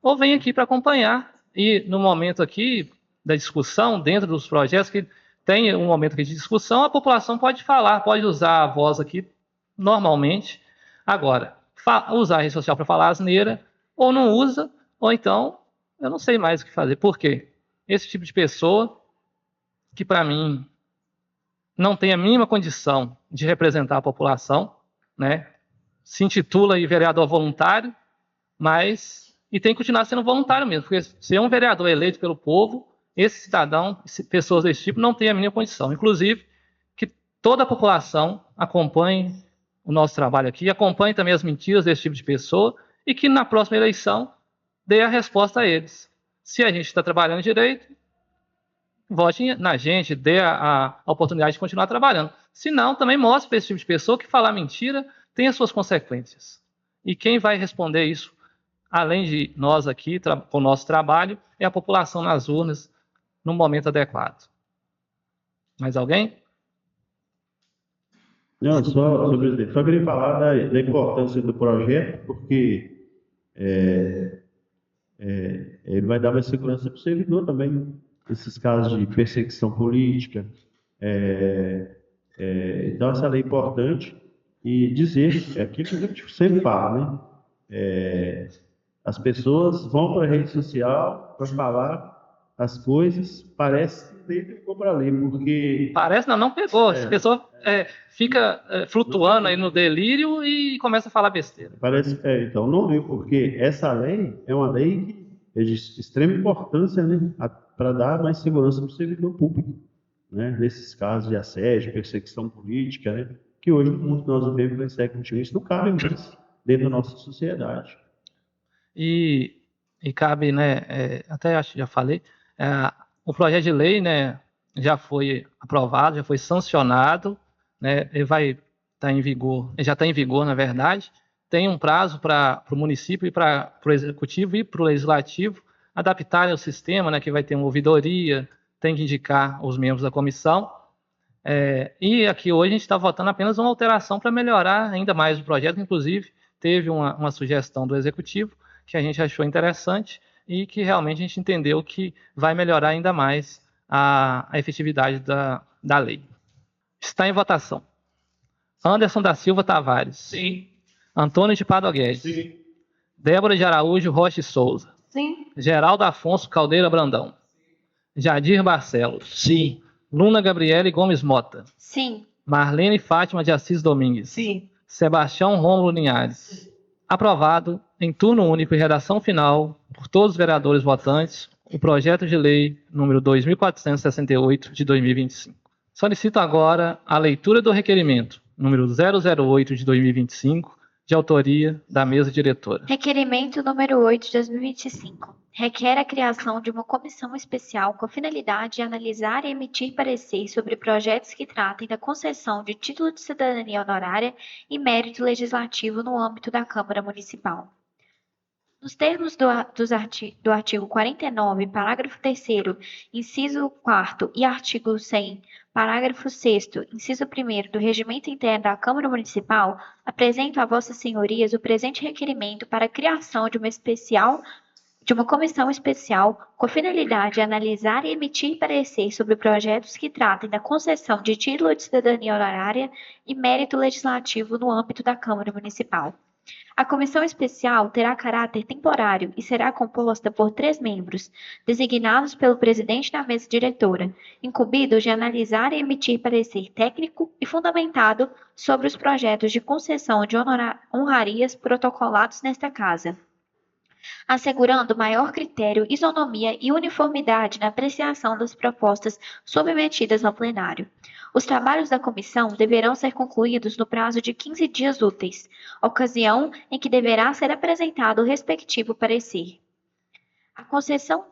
ou vem aqui para acompanhar. E no momento aqui da discussão, dentro dos projetos que tem um momento aqui de discussão, a população pode falar, pode usar a voz aqui normalmente. Agora, usar a rede social para falar asneira, ou não usa, ou então eu não sei mais o que fazer. Por quê? Esse tipo de pessoa, que para mim não tem a mínima condição de representar a população, né? Se intitula aí vereador voluntário, e tem que continuar sendo voluntário mesmo, porque se é um vereador eleito pelo povo, esse cidadão, pessoas desse tipo, não tem a mínima condição. Inclusive, que toda a população acompanhe o nosso trabalho aqui, acompanhe também as mentiras desse tipo de pessoa, e que na próxima eleição dê a resposta a eles. Se a gente está trabalhando direito, vote na gente, dê a oportunidade de continuar trabalhando. Se não, também mostre para esse tipo de pessoa que falar mentira tem as suas consequências. E quem vai responder isso, além de nós aqui, com o nosso trabalho, é a população nas urnas, no momento adequado. Mais alguém? Não, só, senhor presidente, só queria falar da importância do projeto, porque ele vai dar mais segurança para o servidor também, esses casos de perseguição política. Então, essa lei é importante e dizer, é aquilo que a gente sempre fala, né? As pessoas vão para a rede social para falar as coisas, parece que nem pegou para ler, porque Parece, não pegou. Essa pessoa fica flutuando aí no delírio e começa a falar besteira. parece, então não viu, porque essa lei é uma lei que é de extrema importância, né, para dar mais segurança para o servidor público, né, nesses casos de assédio, perseguição política, né, que hoje no mundo que nós vivemos vai ser contigo, isso não cabe mais dentro da nossa sociedade. E cabe, né, até acho que já falei, o projeto de lei, né, já foi aprovado, já foi sancionado, né, ele vai estar em vigor, ele já está em vigor, na verdade, tem um prazo para o município e para o executivo e para o legislativo adaptarem o sistema, né, que vai ter uma ouvidoria, tem que indicar os membros da comissão. E aqui hoje a gente está votando apenas uma alteração para melhorar ainda mais o projeto, inclusive teve uma sugestão do executivo que a gente achou interessante e que realmente a gente entendeu que vai melhorar ainda mais a efetividade da lei. Está em votação. Anderson da Silva Tavares. Sim. Antônio de Pádua Guedes. Sim. Débora de Araújo Rocha e Souza. Sim. Geraldo Afonso Caldeira Brandão. Jadir Barcelos. Sim. Luna Gabriele Gomes Mota. Sim. Marlene Fátima de Assis Domingues. Sim. Sebastião Rômulo Linhares. Aprovado em turno único e redação final por todos os vereadores votantes o projeto de lei número 2468 de 2025. Solicito agora a leitura do requerimento número 008 de 2025, de autoria da mesa diretora. Requerimento número 8 de 2025. Requer a criação de uma comissão especial com a finalidade de analisar e emitir parecer sobre projetos que tratem da concessão de título de cidadania honorária e mérito legislativo no âmbito da Câmara Municipal. Nos termos do artigo 49, parágrafo 3º, inciso 4º e artigo 100, parágrafo 6º, inciso 1º do Regimento Interno da Câmara Municipal, apresento a vossas senhorias o presente requerimento para a criação de uma comissão especial com a finalidade de analisar e emitir parecer sobre projetos que tratem da concessão de título de cidadania honorária e mérito legislativo no âmbito da Câmara Municipal. A comissão especial terá caráter temporário e será composta por 3 membros, designados pelo presidente da mesa diretora, incumbidos de analisar e emitir parecer técnico e fundamentado sobre os projetos de concessão de honrarias protocolados nesta Casa, assegurando maior critério, isonomia e uniformidade na apreciação das propostas submetidas ao plenário. Os trabalhos da comissão deverão ser concluídos no prazo de 15 dias úteis, ocasião em que deverá ser apresentado o respectivo parecer. A concessão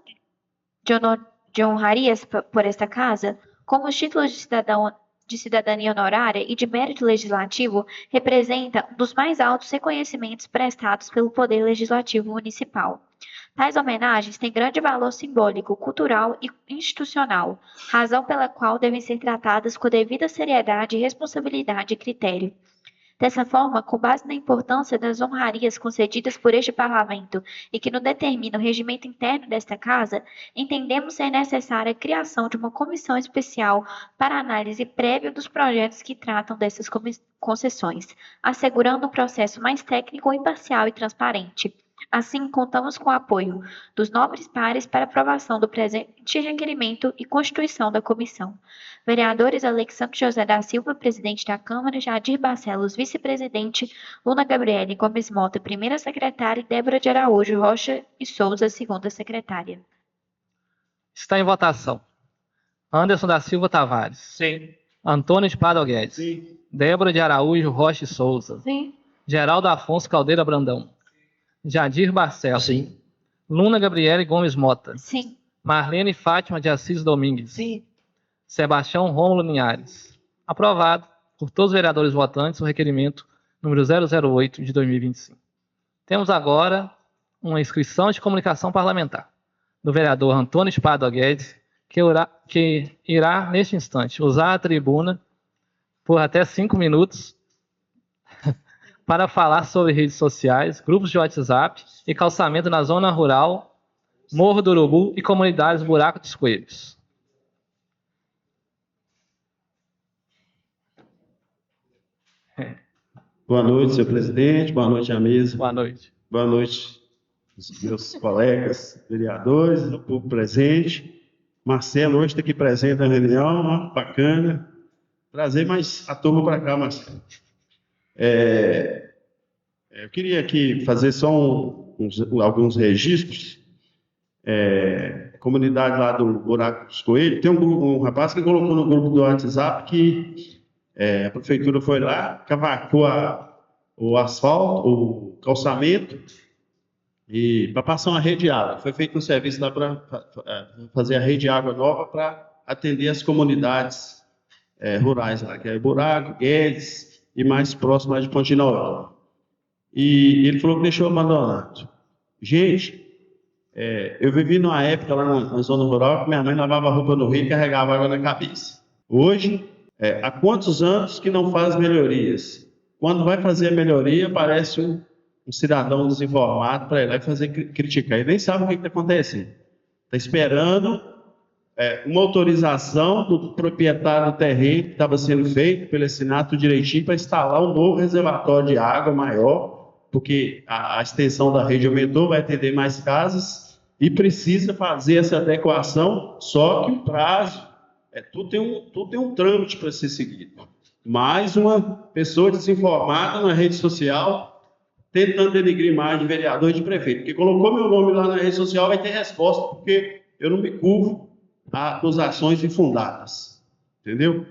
de honrarias por esta Casa, como os títulos de cidadania honorária e de mérito legislativo, representa um dos mais altos reconhecimentos prestados pelo Poder Legislativo Municipal. Tais homenagens têm grande valor simbólico, cultural e institucional, razão pela qual devem ser tratadas com a devida seriedade, responsabilidade e critério. Dessa forma, com base na importância das honrarias concedidas por este Parlamento e que não determina o regimento interno desta Casa, entendemos ser necessária a criação de uma comissão especial para análise prévia dos projetos que tratam dessas concessões, assegurando um processo mais técnico, imparcial e transparente. Assim, contamos com o apoio dos nobres pares para aprovação do presente requerimento e constituição da comissão. Vereadores Alexandre José da Silva, presidente da Câmara, Jadir Barcelos, vice-presidente, Luna Gabriele Gomes Mota, primeira secretária, e Débora de Araújo Rocha e Souza, segunda secretária. Está em votação. Anderson da Silva Tavares. Sim. Antônio de Pádua Guedes. Sim. Débora de Araújo Rocha e Souza. Sim. Geraldo Afonso Caldeira Brandão. Jadir Barcelos. Sim. Luna Gabriele Gomes Mota. Sim. Marlene Fátima de Assis Domingues. Sim. Sebastião Rômulo Linhares. Aprovado por todos os vereadores votantes o requerimento número 008 de 2025. Temos agora uma inscrição de comunicação parlamentar do vereador Antônio de Pádua Guedes, que irá, neste instante, usar a tribuna por até 5 minutos para falar sobre redes sociais, grupos de WhatsApp e calçamento na zona rural, Morro do Urubu e comunidades Buraco dos Coelhos. Boa noite, senhor presidente. Boa noite à mesa. Boa noite. Boa noite, os meus colegas vereadores, o povo presente. Marcelo hoje está aqui presente na reunião, ó, bacana. Trazer mais a turma para cá, Marcelo. Eu queria aqui fazer só alguns registros. Comunidade lá do Buraco dos Coelhos, tem um rapaz que colocou no grupo do WhatsApp que a prefeitura foi lá, cavacou o asfalto, o calçamento, e para passar uma rede de água. Foi feito um serviço lá para fazer a rede de água nova para atender as comunidades rurais lá, que é Buraco, Guedes e mais próximo lá de Ponte Nova. E ele falou que deixou abandonado. Gente, eu vivi numa época lá na zona rural que minha mãe lavava roupa no rio e carregava água na cabeça. Hoje, há quantos anos que não faz melhorias? Quando vai fazer a melhoria, aparece um cidadão desinformado para ir lá e fazer criticar. Ele nem sabe o que está acontecendo. Está esperando uma autorização do proprietário do terreno que estava sendo feito pelo assinato direitinho para instalar um novo reservatório de água maior, porque a extensão da rede aumentou, vai atender mais casas e precisa fazer essa adequação, só que o prazo, tudo tem um trâmite para ser seguido. Mais uma pessoa desinformada na rede social tentando denegrir mais de vereador e de prefeito, porque colocou meu nome lá na rede social, vai ter resposta, porque eu não me curvo a acusações infundadas, entendeu?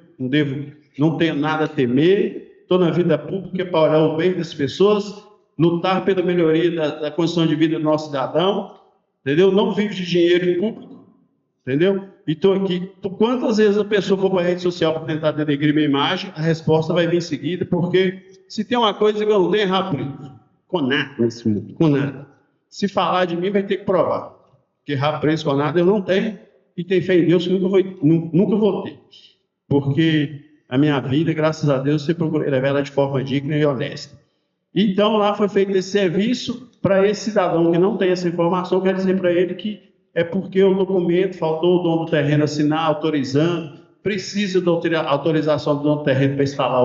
Não tenho nada a temer, estou na vida pública para olhar o bem das pessoas, lutar pela melhoria da condição de vida do nosso cidadão, entendeu? Não vivo de dinheiro público, entendeu? E estou aqui. Quantas vezes a pessoa for para a rede social para tentar denegrir minha imagem, a resposta vai vir em seguida, porque se tem uma coisa que eu não tenho, rápido, com nada nesse mundo, com nada. Se falar de mim, vai ter que provar, porque rabo preso com nada eu não tenho, e tenho fé em Deus que nunca vou ter, porque a minha vida, graças a Deus, eu procurei levar ela de forma digna e honesta. Então, lá foi feito esse serviço para esse cidadão que não tem essa informação, quer dizer para ele que é porque o documento, faltou o dono do terreno assinar, autorizando, precisa da autorização do dono do terreno para instalar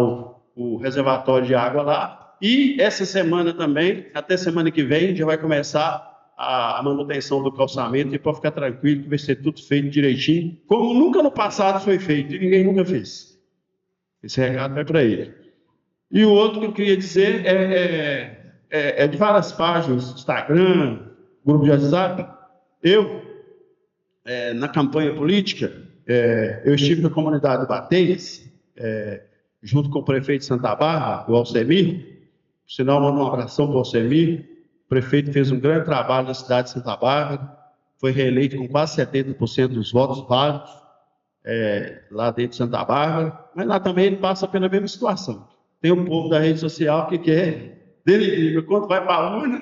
o reservatório de água lá. E essa semana também, até semana que vem, já vai começar a manutenção do calçamento, e pode ficar tranquilo que vai ser tudo feito direitinho, como nunca no passado foi feito, e ninguém nunca fez. Esse recado vai para ele. E o outro que eu queria dizer é de várias páginas, Instagram, grupo de WhatsApp. Eu, na campanha política, eu estive na comunidade do Bateiras, junto com o prefeito de Santa Bárbara, o Alcemir. Por sinal, mando um abração para o Alcemir. O prefeito fez um grande trabalho na cidade de Santa Bárbara, foi reeleito com quase 70% dos votos válidos lá dentro de Santa Bárbara, mas lá também ele passa pela mesma situação. Tem um povo da rede social que quer denegrir, quando vai para a urna,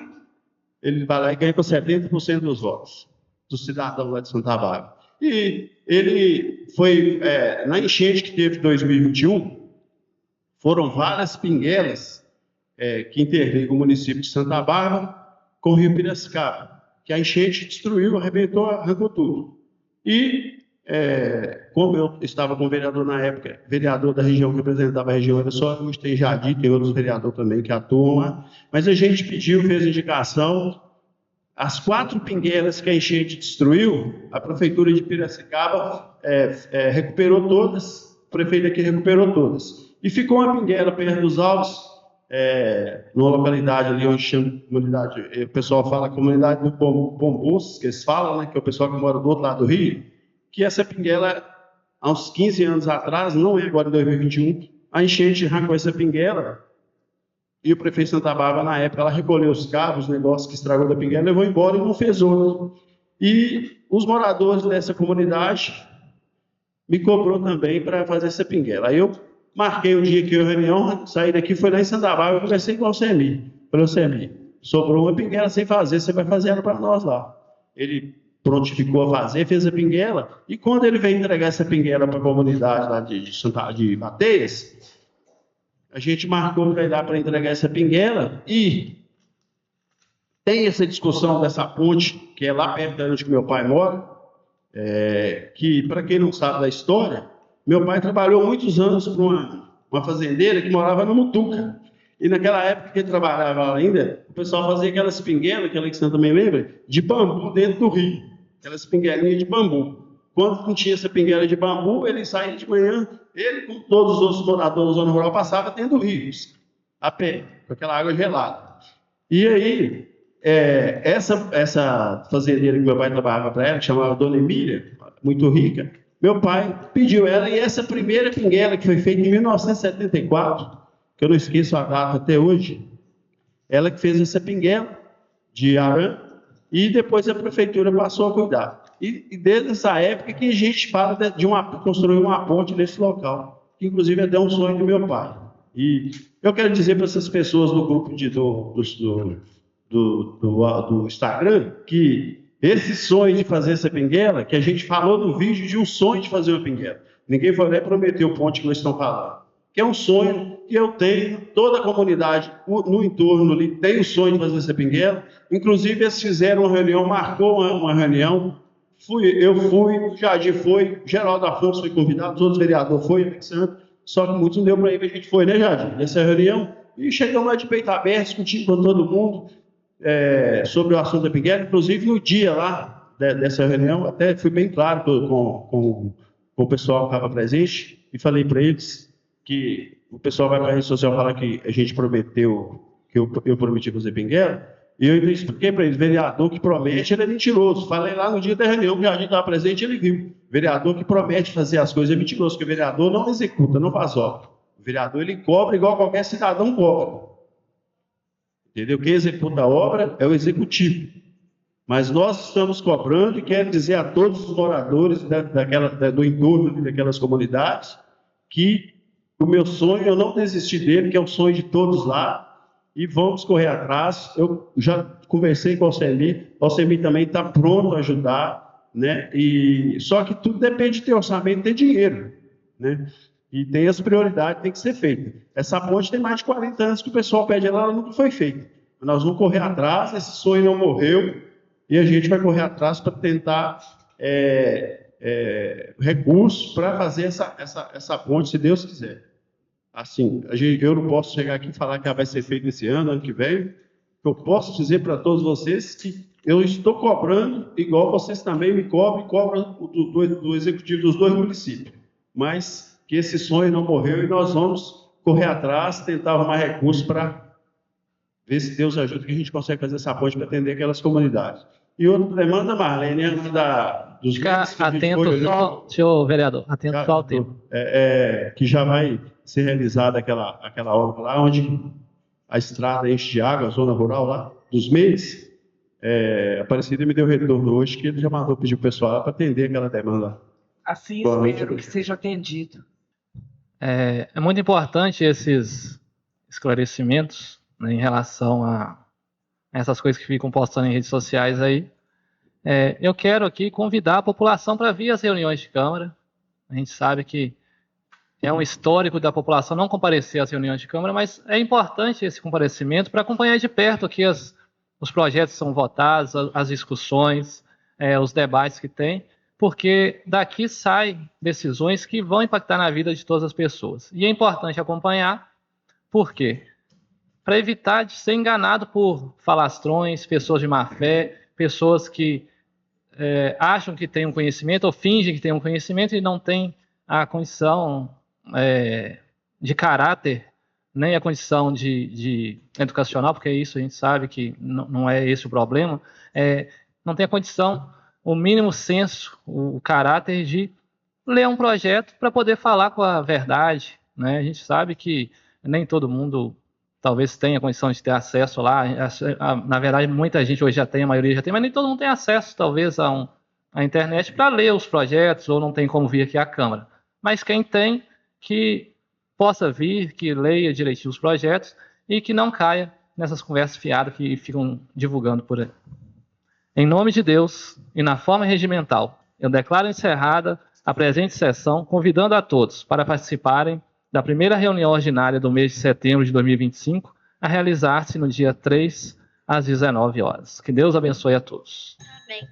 ele vai lá e ganha com 70% dos votos do cidadão lá de Santa Bárbara. E ele foi, na enchente que teve em 2021, foram várias pinguelas que interligam o município de Santa Bárbara com o Rio Piracicaba, que a enchente destruiu, arrebentou, arrancou tudo. E, como eu estava com o vereador na época, vereador da região que representava a região, era só eu, tem Jardim, tem outros vereadores também que atuam lá, mas a gente pediu, fez indicação. As 4 pinguelas que a enchente destruiu, a prefeitura de Piracicaba recuperou todas, o prefeito aqui recuperou todas. E ficou uma pinguela perto dos Altos, numa localidade ali onde chama comunidade, o pessoal fala comunidade do Bombus, que eles falam, né, que é o pessoal que mora do outro lado do Rio, que essa pinguela, há uns 15 anos atrás, não é agora em 2021, a enchente arrancou essa pinguela. E o prefeito de Santa Bárbara, na época, ela recolheu os cabos, os negócios que estragou da pinguela, levou embora e não fez outro. E os moradores dessa comunidade me cobrou também para fazer essa pinguela. Aí eu marquei um dia que eu reunião, saí daqui, fui lá em Santa Bárbara, conversei com o Alcemir. Falei, Alcemir, sobrou uma pinguela sem fazer, você vai fazer ela para nós lá. Ele prontificou a fazer, fez a pinguela, e quando ele veio entregar essa pinguela para a comunidade lá de Bateias, a gente marcou para ir lá para entregar essa pinguela, e tem essa discussão dessa ponte, que é lá perto de onde meu pai mora, que, para quem não sabe da história, meu pai trabalhou muitos anos para uma fazendeira que morava no Mutuca. E naquela época que ele trabalhava lá ainda, o pessoal fazia aquelas pinguelas, que a Alexandre também lembra, de bambu dentro do rio. Aquelas pinguelinhas de bambu. Quando não tinha essa pinguela de bambu, ele saía de manhã, ele, com todos os outros moradores da zona rural, passava dentro do rio, a pé, com aquela água gelada. E aí, essa fazendeira que meu pai trabalhava para ela, que chamava Dona Emília, muito rica, meu pai pediu ela, e essa primeira pinguela, que foi feita em 1974, que eu não esqueço a data até hoje, ela que fez essa pinguela de arame, e depois a prefeitura passou a cuidar. E desde essa época que a gente fala de construir uma ponte nesse local, que inclusive é até um sonho do meu pai. E eu quero dizer para essas pessoas do grupo do Instagram que esse sonho de fazer essa pinguela, que a gente falou no vídeo de um sonho de fazer uma pinguela. Ninguém foi lá e prometeu o ponte que nós estamos falando. Que é um sonho que eu tenho, toda a comunidade no entorno ali tem o sonho de fazer essa pinguela. Inclusive, eles fizeram uma reunião, marcou uma reunião. Eu fui, o Jardim foi, o Geraldo Afonso foi convidado, todos os vereadores foram, Alexandre, só que muitos não deu para ir, a gente foi, né, Jardim? Nessa reunião, e chegamos lá de peito aberto, discutindo com todo mundo sobre o assunto da pinguela. Inclusive, no dia lá dessa reunião, até fui bem claro com o pessoal que estava presente, e falei para eles que o pessoal vai para a rede social falar que a gente prometeu, que eu prometi fazer pinguela, e eu expliquei para eles, vereador que promete, ele é mentiroso. Falei lá no dia da reunião, que a gente estava presente, ele viu. Vereador que promete fazer as coisas é mentiroso, porque o vereador não executa, não faz obra. O vereador, ele cobra igual qualquer cidadão cobra. Entendeu? Quem executa a obra é o executivo. Mas nós estamos cobrando, e quero dizer a todos os moradores do entorno daquelas comunidades, que o meu sonho, eu não desisti dele, que é o sonho de todos lá, e vamos correr atrás. Eu já conversei com o Alcemir também está pronto a ajudar, né? Só que tudo depende de ter orçamento e ter dinheiro, né? E tem as prioridades, tem que ser feita. Essa ponte tem mais de 40 anos que o pessoal pede lá, ela nunca foi feita. Nós vamos correr atrás, esse sonho não morreu, e a gente vai correr atrás para tentar recursos para fazer essa ponte, se Deus quiser. Assim, eu não posso chegar aqui e falar que ela vai ser feita esse ano que vem. Eu posso dizer para todos vocês que eu estou cobrando, igual vocês também me cobram do executivo dos dois municípios. Mas que esse sonho não morreu, e nós vamos correr atrás, tentar arrumar recursos para ver se Deus ajuda, que a gente consegue fazer essa ponte para atender aquelas comunidades. E outra demanda, Marlene, antes dos... Fica atento só, senhor vereador, atento só ao tempo. Que já vai ser realizada aquela obra lá, onde a estrada enche de água, a zona rural lá, dos meios. A Aparecida me deu retorno hoje, que ele já mandou pedir o pessoal para atender aquela demanda. Assim espero que seja atendido. É muito importante esses esclarecimentos, né, em relação a essas coisas que ficam postando em redes sociais aí. Eu quero aqui convidar a população para vir às reuniões de Câmara. A gente sabe que é um histórico da população não comparecer às reuniões de Câmara, mas é importante esse comparecimento para acompanhar de perto aqui os projetos que são votados, as discussões, os debates que tem, porque daqui saem decisões que vão impactar na vida de todas as pessoas. E é importante acompanhar, por quê? Para evitar de ser enganado por falastrões, pessoas de má fé, pessoas que acham que têm um conhecimento ou fingem que têm um conhecimento e não têm a condição de caráter, nem a condição de educacional, porque isso a gente sabe que não é esse o problema, não tem a condição, o mínimo senso, o caráter de ler um projeto para poder falar com a verdade, né? A gente sabe que nem todo mundo talvez tenha condição de ter acesso lá, na verdade muita gente hoje já tem, a maioria já tem, mas nem todo mundo tem acesso talvez à internet para ler os projetos, ou não tem como vir aqui à Câmara. Mas quem tem, que possa vir, que leia direitinho os projetos e que não caia nessas conversas fiadas que ficam divulgando por aí. Em nome de Deus e na forma regimental, eu declaro encerrada a presente sessão, convidando a todos para participarem da primeira reunião ordinária do mês de setembro de 2025, a realizar-se no dia 3, às 19 horas. Que Deus abençoe a todos. Amém.